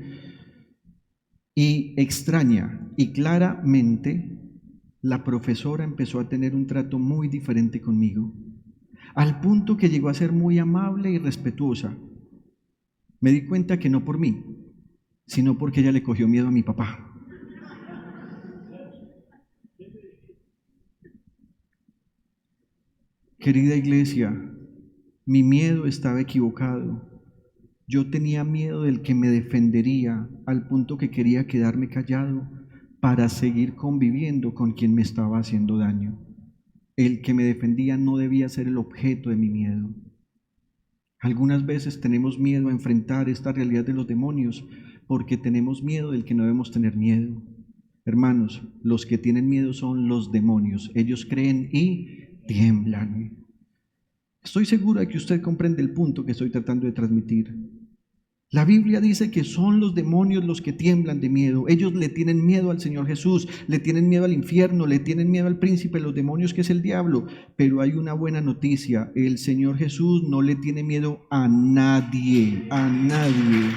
y extraña y claramente la profesora empezó a tener un trato muy diferente conmigo, al punto que llegó a ser muy amable y respetuosa. Me di cuenta que no por mí, sino porque ella le cogió miedo a mi papá. Querida iglesia, mi miedo estaba equivocado. Yo tenía miedo del que me defendería al punto que quería quedarme callado para seguir conviviendo con quien me estaba haciendo daño. El que me defendía no debía ser el objeto de mi miedo. Algunas veces tenemos miedo a enfrentar esta realidad de los demonios porque tenemos miedo del que no debemos tener miedo. Hermanos, los que tienen miedo son los demonios. Ellos creen y tiemblan. Estoy seguro de que usted comprende el punto que estoy tratando de transmitir. La Biblia dice que son los demonios los que tiemblan de miedo. Ellos le tienen miedo al Señor Jesús, le tienen miedo al infierno, le tienen miedo al príncipe de los demonios que es el diablo. Pero hay una buena noticia, el Señor Jesús no le tiene miedo a nadie, a nadie.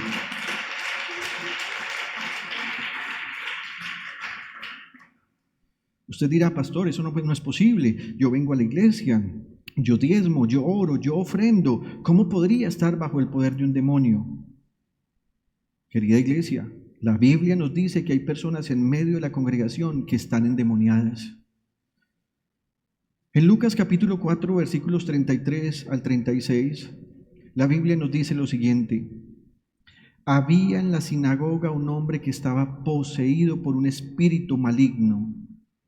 Usted dirá, pastor, eso no es posible. Yo vengo a la iglesia, yo diezmo, yo oro, yo ofrendo. ¿Cómo podría estar bajo el poder de un demonio? Querida iglesia, la Biblia nos dice que hay personas en medio de la congregación que están endemoniadas. En Lucas capítulo 4, versículos 33 al 36, la Biblia nos dice lo siguiente: había en la sinagoga un hombre que estaba poseído por un espíritu maligno.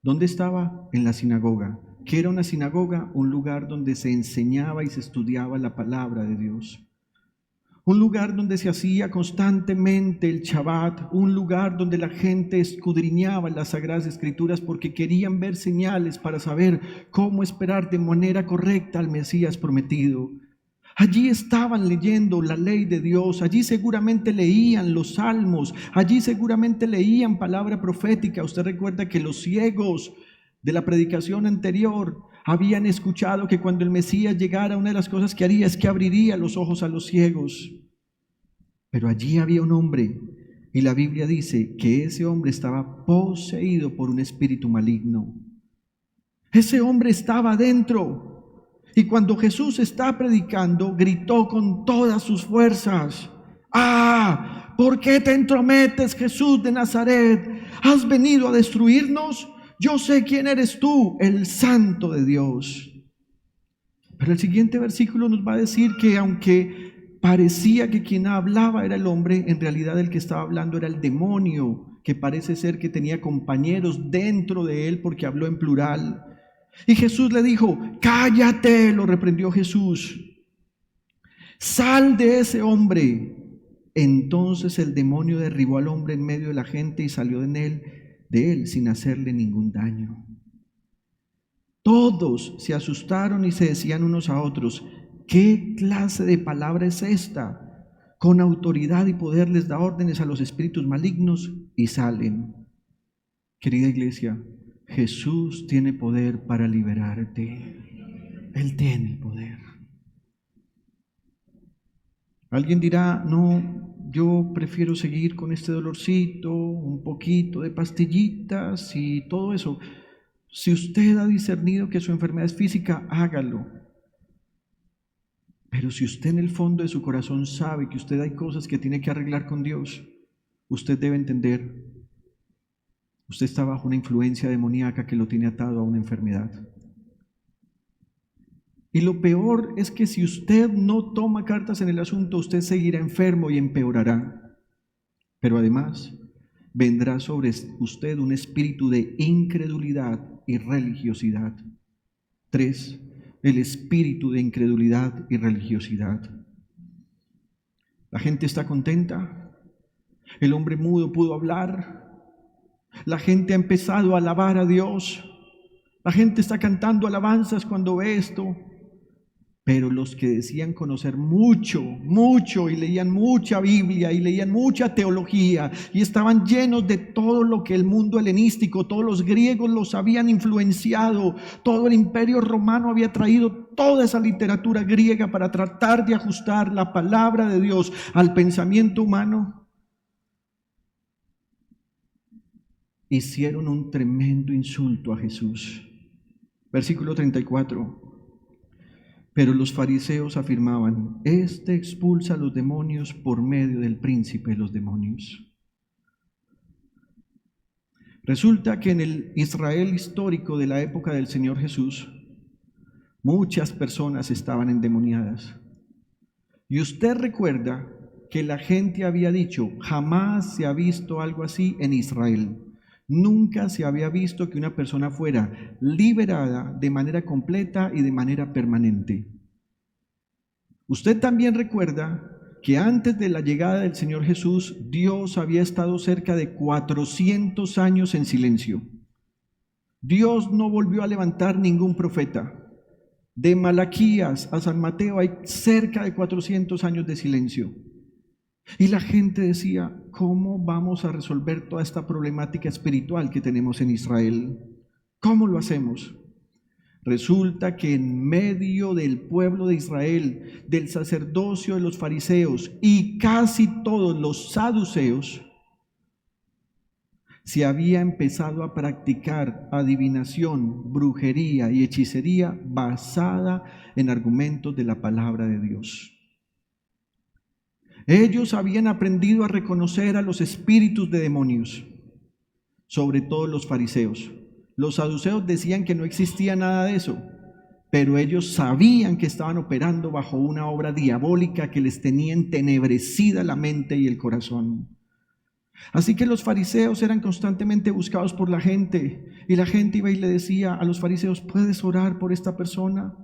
¿Dónde estaba? En la sinagoga. ¿Qué era una sinagoga? Un lugar donde se enseñaba y se estudiaba la palabra de Dios. Un lugar donde se hacía constantemente el Shabbat, un lugar donde la gente escudriñaba las Sagradas Escrituras porque querían ver señales para saber cómo esperar de manera correcta al Mesías prometido. Allí estaban leyendo la ley de Dios, allí seguramente leían los salmos, allí seguramente leían palabra profética. Usted recuerda que los ciegos de la predicación anterior habían escuchado que cuando el Mesías llegara, una de las cosas que haría es que abriría los ojos a los ciegos. Pero allí había un hombre, y la Biblia dice que ese hombre estaba poseído por un espíritu maligno. Ese hombre estaba dentro. Y cuando Jesús está predicando, gritó con todas sus fuerzas: ¡ah! ¿Por qué te entrometes, Jesús de Nazaret? ¿Has venido a destruirnos? Yo sé quién eres tú, el Santo de Dios. Pero el siguiente versículo nos va a decir que aunque parecía que quien hablaba era el hombre, en realidad el que estaba hablando era el demonio, que parece ser que tenía compañeros dentro de él porque habló en plural. Y Jesús le dijo: cállate, lo reprendió Jesús, sal de ese hombre. Entonces el demonio derribó al hombre en medio de la gente y salió de él sin hacerle ningún daño. Todos se asustaron y se decían unos a otros: ¿qué clase de palabra es esta? Con autoridad y poder les da órdenes a los espíritus malignos y salen. Querida iglesia, Jesús tiene poder para liberarte. Él tiene el poder. Alguien dirá: no, yo prefiero seguir con este dolorcito, un poquito de pastillitas y todo eso. Si usted ha discernido que su enfermedad es física, hágalo. Pero si usted en el fondo de su corazón sabe que usted hay cosas que tiene que arreglar con Dios, usted debe entender: usted está bajo una influencia demoníaca que lo tiene atado a una enfermedad. Y lo peor es que si usted no toma cartas en el asunto, usted seguirá enfermo y empeorará. Pero además, vendrá sobre usted un espíritu de incredulidad y religiosidad. 3. El espíritu de incredulidad y religiosidad. La gente está contenta. El hombre mudo pudo hablar. La gente ha empezado a alabar a Dios. La gente está cantando alabanzas cuando ve esto. Pero los que decían conocer mucho y leían mucha Biblia y leían mucha teología y estaban llenos de todo lo que el mundo helenístico, todos los griegos los habían influenciado, todo el imperio romano había traído toda esa literatura griega para tratar de ajustar la palabra de Dios al pensamiento humano, hicieron un tremendo insulto a Jesús. Versículo 34. Pero los fariseos afirmaban: este expulsa a los demonios por medio del príncipe de los demonios. Resulta que en el Israel histórico de la época del Señor Jesús, Muchas personas estaban endemoniadas. Y usted recuerda que la gente había dicho, jamás se ha visto algo así en Israel. Nunca se había visto que una persona fuera liberada de manera completa y de manera permanente. Usted también recuerda que antes de la llegada del Señor Jesús, Dios había estado cerca de 400 años en silencio. Dios no volvió a levantar ningún profeta. De Malaquías a San Mateo hay cerca de 400 años de silencio. Y la gente decía, ¿cómo vamos a resolver toda esta problemática espiritual que tenemos en Israel? ¿Cómo lo hacemos? Resulta que en medio del pueblo de Israel, del sacerdocio de los fariseos y casi todos los saduceos, se había empezado a practicar adivinación, brujería y hechicería basada en argumentos de la palabra de Dios. Ellos habían aprendido a reconocer a los espíritus de demonios, sobre todo los fariseos. Los saduceos decían que no existía nada de eso, pero ellos sabían que estaban operando bajo una obra diabólica que les tenía entenebrecida la mente y el corazón. Así que los fariseos eran constantemente buscados por la gente, y la gente iba y le decía a los fariseos, ¿puedes orar por esta persona?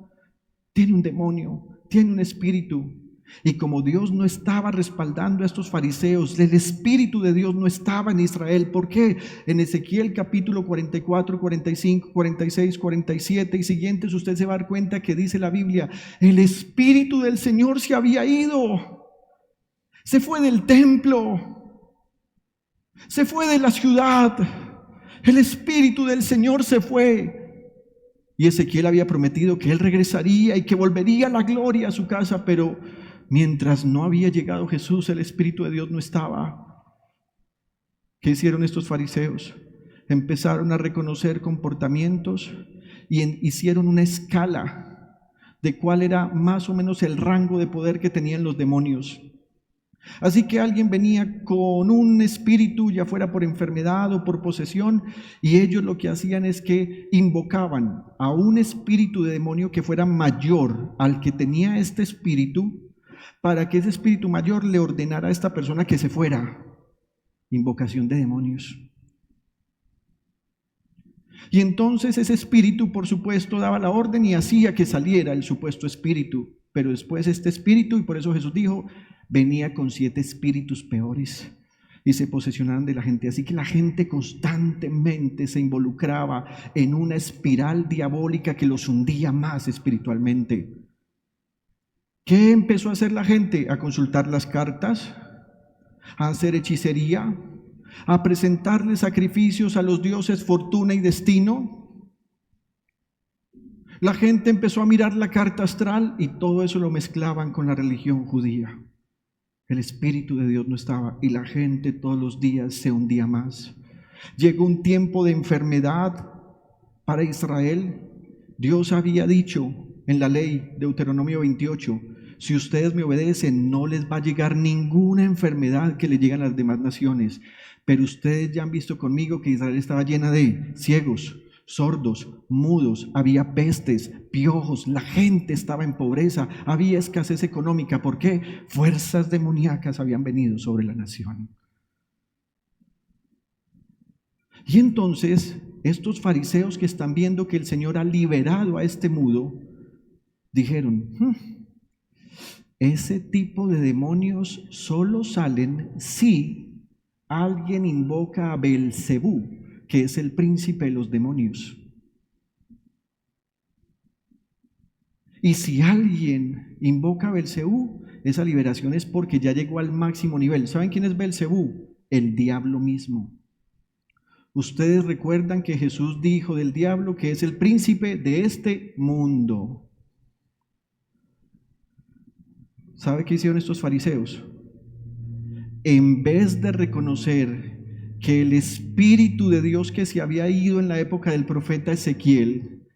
Tiene un demonio, tiene un espíritu. Y como Dios no estaba respaldando a estos fariseos, el Espíritu de Dios no estaba en Israel. ¿Por qué? En Ezequiel capítulo 44, 45, 46, 47 y siguientes, usted se va a dar cuenta que dice la Biblia, el Espíritu del Señor se había ido, se fue del templo, se fue de la ciudad, el Espíritu del Señor se fue. Y Ezequiel había prometido que él regresaría y que volvería la gloria a su casa, pero mientras no había llegado Jesús, el Espíritu de Dios no estaba. ¿Qué hicieron estos fariseos? Empezaron a reconocer comportamientos y hicieron una escala de cuál era más o menos el rango de poder que tenían los demonios. Así que alguien venía con un espíritu, ya fuera por enfermedad o por posesión, y ellos lo que hacían es que invocaban a un espíritu de demonio que fuera mayor al que tenía este espíritu, para que ese espíritu mayor le ordenara a esta persona que se fuera. Invocación de demonios. Y entonces ese espíritu, por supuesto, daba la orden y hacía que saliera el supuesto espíritu. Pero después este espíritu, y por eso Jesús dijo, venía con 7 espíritus peores y se posesionaban de la gente. Así que la gente constantemente se involucraba en una espiral diabólica que los hundía más espiritualmente. ¿Qué empezó a hacer la gente? A consultar las cartas, a hacer hechicería, a presentarle sacrificios a los dioses Fortuna y Destino. La gente empezó a mirar la carta astral y todo eso lo mezclaban con la religión judía. El Espíritu de Dios no estaba y la gente todos los días se hundía más. Llegó un tiempo de enfermedad para Israel. Dios había dicho en la ley, Deuteronomio 28, si ustedes me obedecen, no les va a llegar ninguna enfermedad que le llegue a las demás naciones. Pero ustedes ya han visto conmigo que Israel estaba llena de ciegos, sordos, mudos, había pestes, piojos, la gente estaba en pobreza, había escasez económica. ¿Por qué? Fuerzas demoníacas habían venido sobre la nación. Y entonces, estos fariseos que están viendo que el Señor ha liberado a este mudo, dijeron, ese tipo de demonios solo salen si alguien invoca a Belcebú, que es el príncipe de los demonios. Y si alguien invoca a Belcebú, esa liberación es porque ya llegó al máximo nivel. ¿Saben quién es Belcebú? El diablo mismo. Ustedes recuerdan que Jesús dijo del diablo que es el príncipe de este mundo. ¿Sabe qué hicieron estos fariseos? En vez de reconocer que el Espíritu de Dios que se había ido en la época del profeta Ezequiel,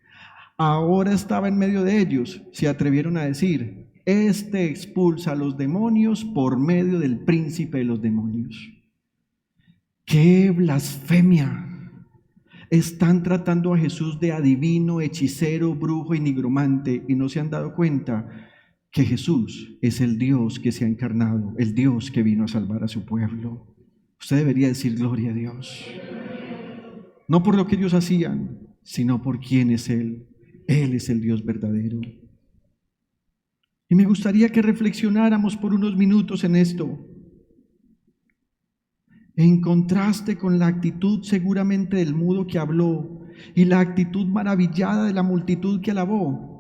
ahora estaba en medio de ellos, se atrevieron a decir, este expulsa a los demonios por medio del príncipe de los demonios. ¡Qué blasfemia! están tratando a Jesús de adivino, hechicero, brujo y nigromante y no se han dado cuenta que Jesús es el Dios que se ha encarnado, el Dios que vino a salvar a su pueblo. Usted debería decir gloria a Dios. No por lo que ellos hacían, sino por quién es Él. Él es el Dios verdadero. Y me gustaría que reflexionáramos por unos minutos en esto. En contraste con la actitud seguramente del mudo que habló y la actitud maravillada de la multitud que alabó,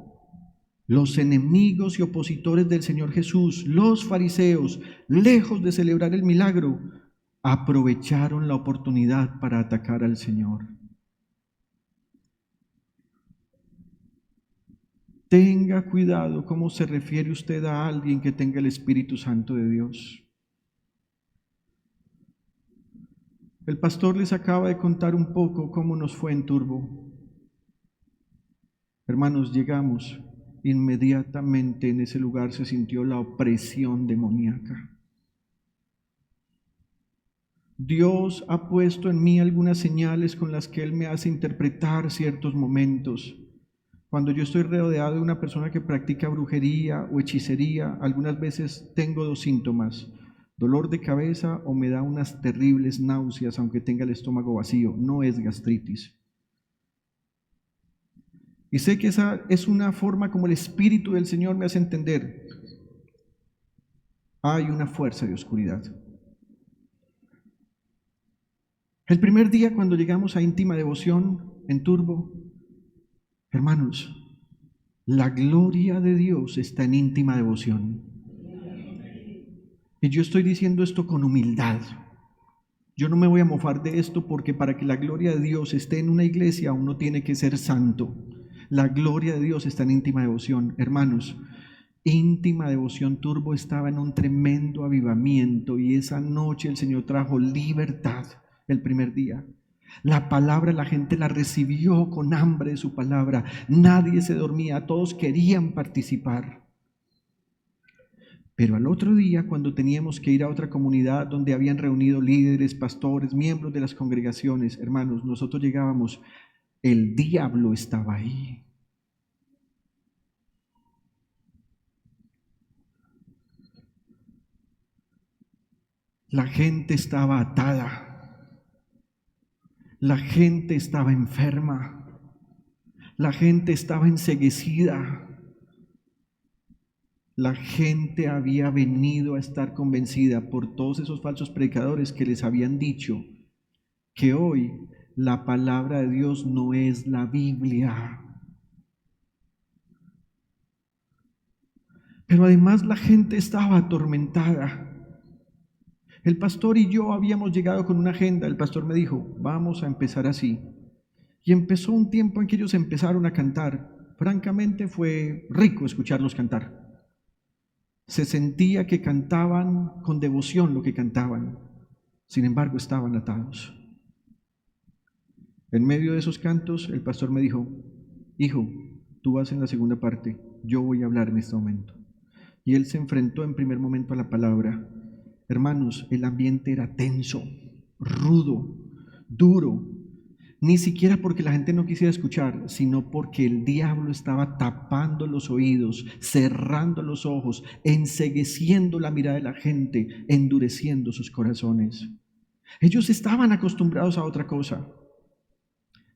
los enemigos y opositores del Señor Jesús, los fariseos, lejos de celebrar el milagro, aprovecharon la oportunidad para atacar al Señor. Tenga cuidado cómo se refiere usted a alguien que tenga el Espíritu Santo de Dios. El pastor les acaba de contar un poco cómo nos fue en Turbo. Hermanos, llegamos. Inmediatamente en ese lugar se sintió la opresión demoníaca. Dios ha puesto en mí algunas señales con las que Él me hace interpretar ciertos momentos. Cuando yo estoy rodeado de una persona que practica brujería o hechicería, algunas veces tengo dos síntomas: dolor de cabeza o me da unas terribles náuseas aunque tenga el estómago vacío. No es gastritis. Y sé que esa es una forma como el Espíritu del Señor me hace entender. Hay una fuerza de oscuridad. El primer día cuando llegamos a íntima devoción en Turbo, hermanos, la gloria de Dios está en íntima devoción. Y yo estoy diciendo esto con humildad. Yo no me voy a mofar de esto porque para que la gloria de Dios esté en una iglesia uno tiene que ser santo. La gloria de Dios está en íntima devoción. Hermanos, íntima devoción Turbo estaba en un tremendo avivamiento y esa noche el Señor trajo libertad el primer día. La palabra la gente la recibió con hambre de su palabra. Nadie se dormía, todos querían participar. Pero al otro día, cuando teníamos que ir a otra comunidad donde habían reunido líderes, pastores, miembros de las congregaciones, hermanos, nosotros llegábamos, el diablo estaba ahí. La gente estaba atada. La gente estaba enferma. La gente estaba enceguecida. La gente había venido a estar convencida por todos esos falsos predicadores que les habían dicho que hoy la palabra de Dios no es la Biblia. Pero además la gente estaba atormentada. El pastor y yo habíamos llegado con una agenda. El pastor me dijo, vamos a empezar así. Y empezó un tiempo en que ellos empezaron a cantar. Francamente fue rico escucharlos cantar. Se sentía que cantaban con devoción lo que cantaban. Sin embargo, estaban atados. En medio de esos cantos, el pastor me dijo, hijo, tú vas en la segunda parte, yo voy a hablar en este momento. Y él se enfrentó en primer momento a la palabra. Hermanos, el ambiente era tenso, rudo, duro. Ni siquiera porque la gente no quisiera escuchar, sino porque el diablo estaba tapando los oídos, cerrando los ojos, encegueciendo la mirada de la gente, endureciendo sus corazones. Ellos estaban acostumbrados a otra cosa.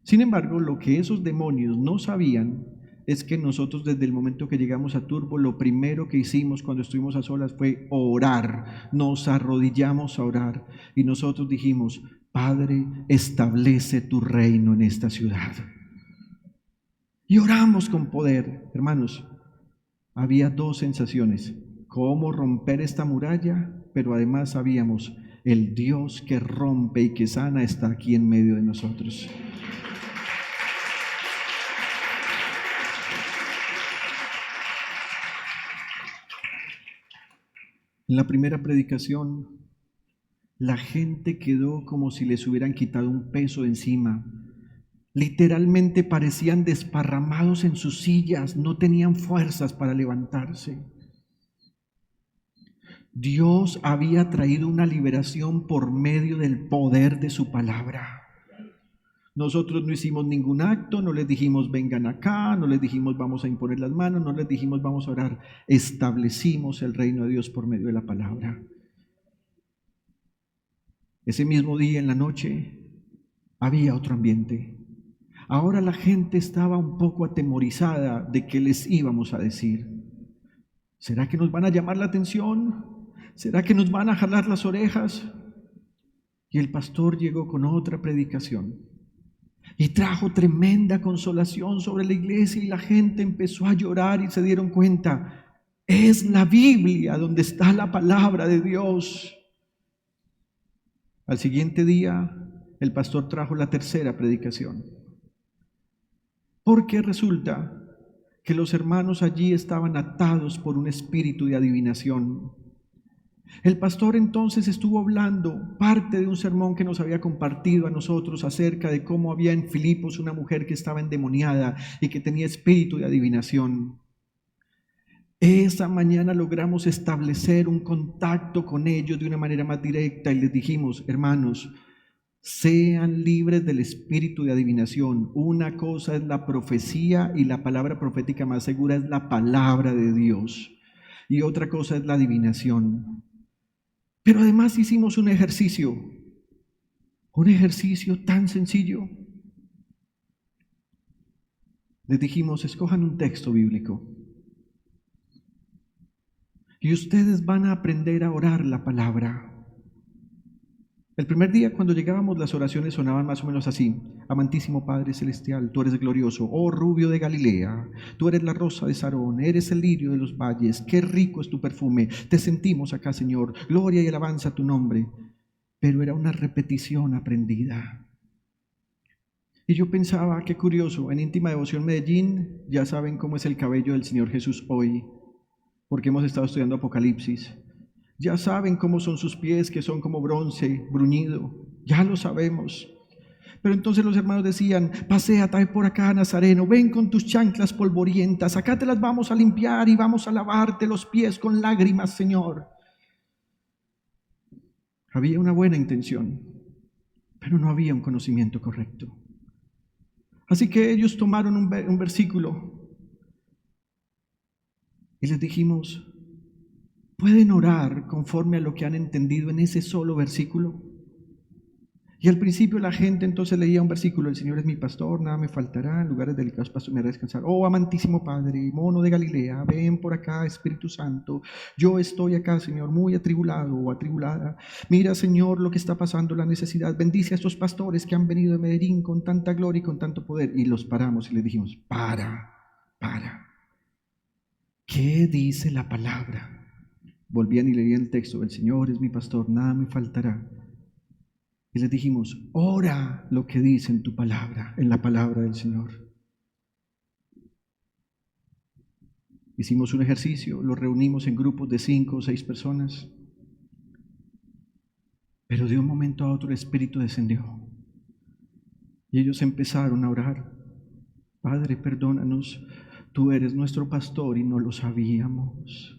Sin embargo, lo que esos demonios no sabían es que nosotros desde el momento que llegamos a Turbo, lo primero que hicimos cuando estuvimos a solas fue orar. Nos arrodillamos a orar y nosotros dijimos, Padre, establece tu reino en esta ciudad. Y oramos con poder. Hermanos, había dos sensaciones: cómo romper esta muralla, pero además sabíamos, el Dios que rompe y que sana está aquí en medio de nosotros. En la primera predicación, la gente quedó como si les hubieran quitado un peso de encima. Literalmente parecían desparramados en sus sillas, no tenían fuerzas para levantarse. Dios había traído una liberación por medio del poder de su palabra. Nosotros no hicimos ningún acto, no les dijimos vengan acá, no les dijimos vamos a imponer las manos, no les dijimos vamos a orar. Establecimos el reino de Dios por medio de la palabra. Ese mismo día en la noche había otro ambiente. Ahora la gente estaba un poco atemorizada de qué les íbamos a decir. ¿Será que nos van a llamar la atención? ¿Será que nos van a jalar las orejas? Y el pastor llegó con otra predicación y trajo tremenda consolación sobre la iglesia, y la gente empezó a llorar y se dieron cuenta, es la Biblia donde está la palabra de Dios. Al siguiente día, el pastor trajo la tercera predicación. Porque resulta que los hermanos allí estaban atados por un espíritu de adivinación. El pastor entonces estuvo hablando parte de un sermón que nos había compartido a nosotros acerca de cómo había en Filipos una mujer que estaba endemoniada y que tenía espíritu de adivinación. Esa mañana logramos establecer un contacto con ellos de una manera más directa y les dijimos, hermanos, sean libres del espíritu de adivinación. Una cosa es la profecía y la palabra profética más segura es la palabra de Dios. Y otra cosa es la adivinación. Pero además hicimos un ejercicio tan sencillo. Les dijimos, escojan un texto bíblico. Y ustedes van a aprender a orar la palabra. El primer día cuando llegábamos las oraciones sonaban más o menos así. Amantísimo Padre Celestial, tú eres glorioso, oh rubio de Galilea, tú eres la rosa de Sarón, eres el lirio de los valles, qué rico es tu perfume, te sentimos acá Señor, gloria y alabanza a tu nombre. Pero era una repetición aprendida. Y yo pensaba, qué curioso, en Íntima Devoción Medellín ya saben cómo es el cabello del Señor Jesús hoy, porque hemos estado estudiando Apocalipsis. Ya saben cómo son sus pies, que son como bronce bruñido. Ya lo sabemos. Pero entonces los hermanos decían, paséate por acá, Nazareno, ven con tus chanclas polvorientas, acá te las vamos a limpiar y vamos a lavarte los pies con lágrimas, Señor. Había una buena intención, pero no había un conocimiento correcto. Así que ellos tomaron un versículo y les dijimos, ¿pueden orar conforme a lo que han entendido en ese solo versículo? Y al principio la gente entonces leía un versículo, el Señor es mi pastor, nada me faltará, en lugares delicados pastor me hará descansar. Oh amantísimo Padre, mono de Galilea, ven por acá Espíritu Santo, yo estoy acá Señor, muy atribulado o atribulada. Mira Señor lo que está pasando, la necesidad, bendice a estos pastores que han venido de Medellín con tanta gloria y con tanto poder. Y los paramos y les dijimos, para. ¿Qué dice la palabra? Volvían y leían el texto, el Señor es mi pastor, nada me faltará. Y les dijimos, ora lo que dice en tu palabra, en la palabra del Señor. Hicimos un ejercicio, lo reunimos en grupos de 5 o 6 personas. Pero de un momento a otro el Espíritu descendió. Y ellos empezaron a orar. Padre, perdónanos, tú eres nuestro pastor y no lo sabíamos.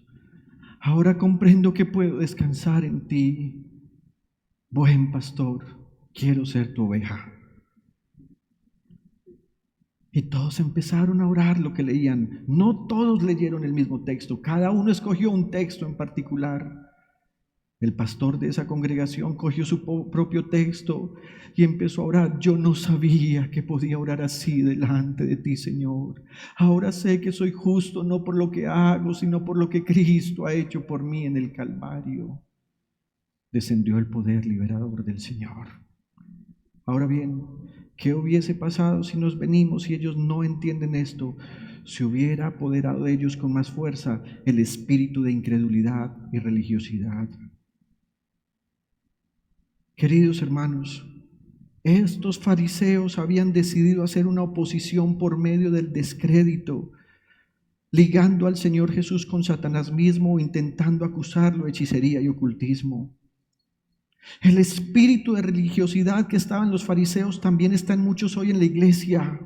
Ahora comprendo que puedo descansar en ti. Buen pastor, quiero ser tu oveja. Y todos empezaron a orar lo que leían. No todos leyeron el mismo texto, cada uno escogió un texto en particular. El pastor de esa congregación cogió su propio texto y empezó a orar. Yo no sabía que podía orar así delante de ti, Señor. Ahora sé que soy justo no por lo que hago, sino por lo que Cristo ha hecho por mí en el Calvario. Descendió el poder liberador del Señor. Ahora bien, ¿qué hubiese pasado si nos venimos y ellos no entienden esto? Se hubiera apoderado de ellos con más fuerza el espíritu de incredulidad y religiosidad. Queridos hermanos, estos fariseos habían decidido hacer una oposición por medio del descrédito, ligando al Señor Jesús con Satanás mismo, intentando acusarlo de hechicería y ocultismo. El espíritu de religiosidad que estaba en los fariseos también está en muchos hoy en la iglesia.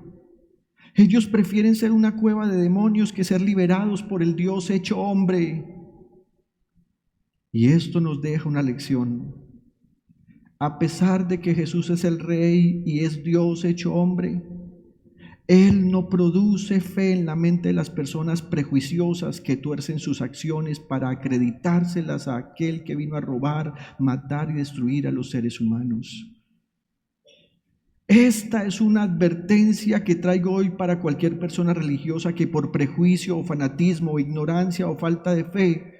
Ellos prefieren ser una cueva de demonios que ser liberados por el Dios hecho hombre. Y esto nos deja una lección. a pesar de que Jesús es el Rey y es Dios hecho hombre. Él no produce fe en la mente de las personas prejuiciosas que tuercen sus acciones para acreditárselas a aquel que vino a robar, matar y destruir a los seres humanos. Esta es una advertencia que traigo hoy para cualquier persona religiosa que por prejuicio o fanatismo o ignorancia o falta de fe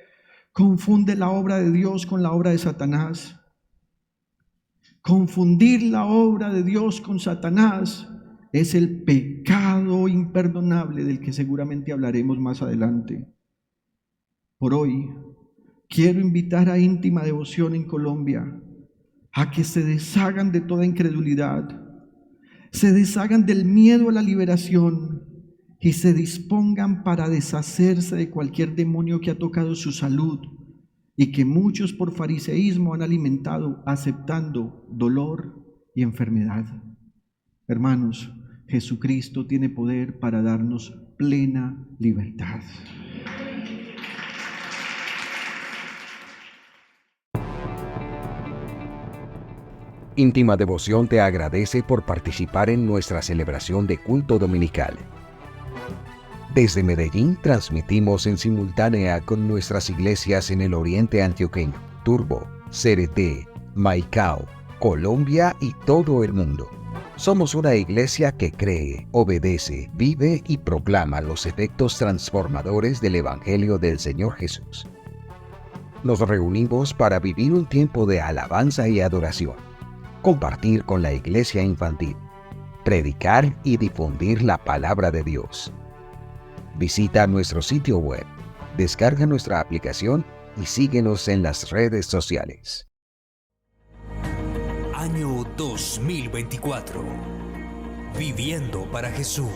confunde la obra de Dios con la obra de Satanás. Confundir la obra de Dios con Satanás es el pecado imperdonable del que seguramente hablaremos más adelante. Por hoy, quiero invitar a Íntima Devoción en Colombia a que se deshagan de toda incredulidad, se deshagan del miedo a la liberación y se dispongan para deshacerse de cualquier demonio que ha tocado su salud y que muchos por fariseísmo han alimentado aceptando dolor y enfermedad. Hermanos, Jesucristo tiene poder para darnos plena libertad. Íntima Devoción te agradece por participar en nuestra celebración de culto dominical. Desde Medellín transmitimos en simultánea con nuestras iglesias en el oriente antioqueño, Turbo, Cereté, Maicao, Colombia y todo el mundo. Somos una iglesia que cree, obedece, vive y proclama los efectos transformadores del Evangelio del Señor Jesús. Nos reunimos para vivir un tiempo de alabanza y adoración, compartir con la iglesia infantil, predicar y difundir la palabra de Dios. Visita nuestro sitio web, descarga nuestra aplicación y síguenos en las redes sociales. Año 2024. Viviendo para Jesús.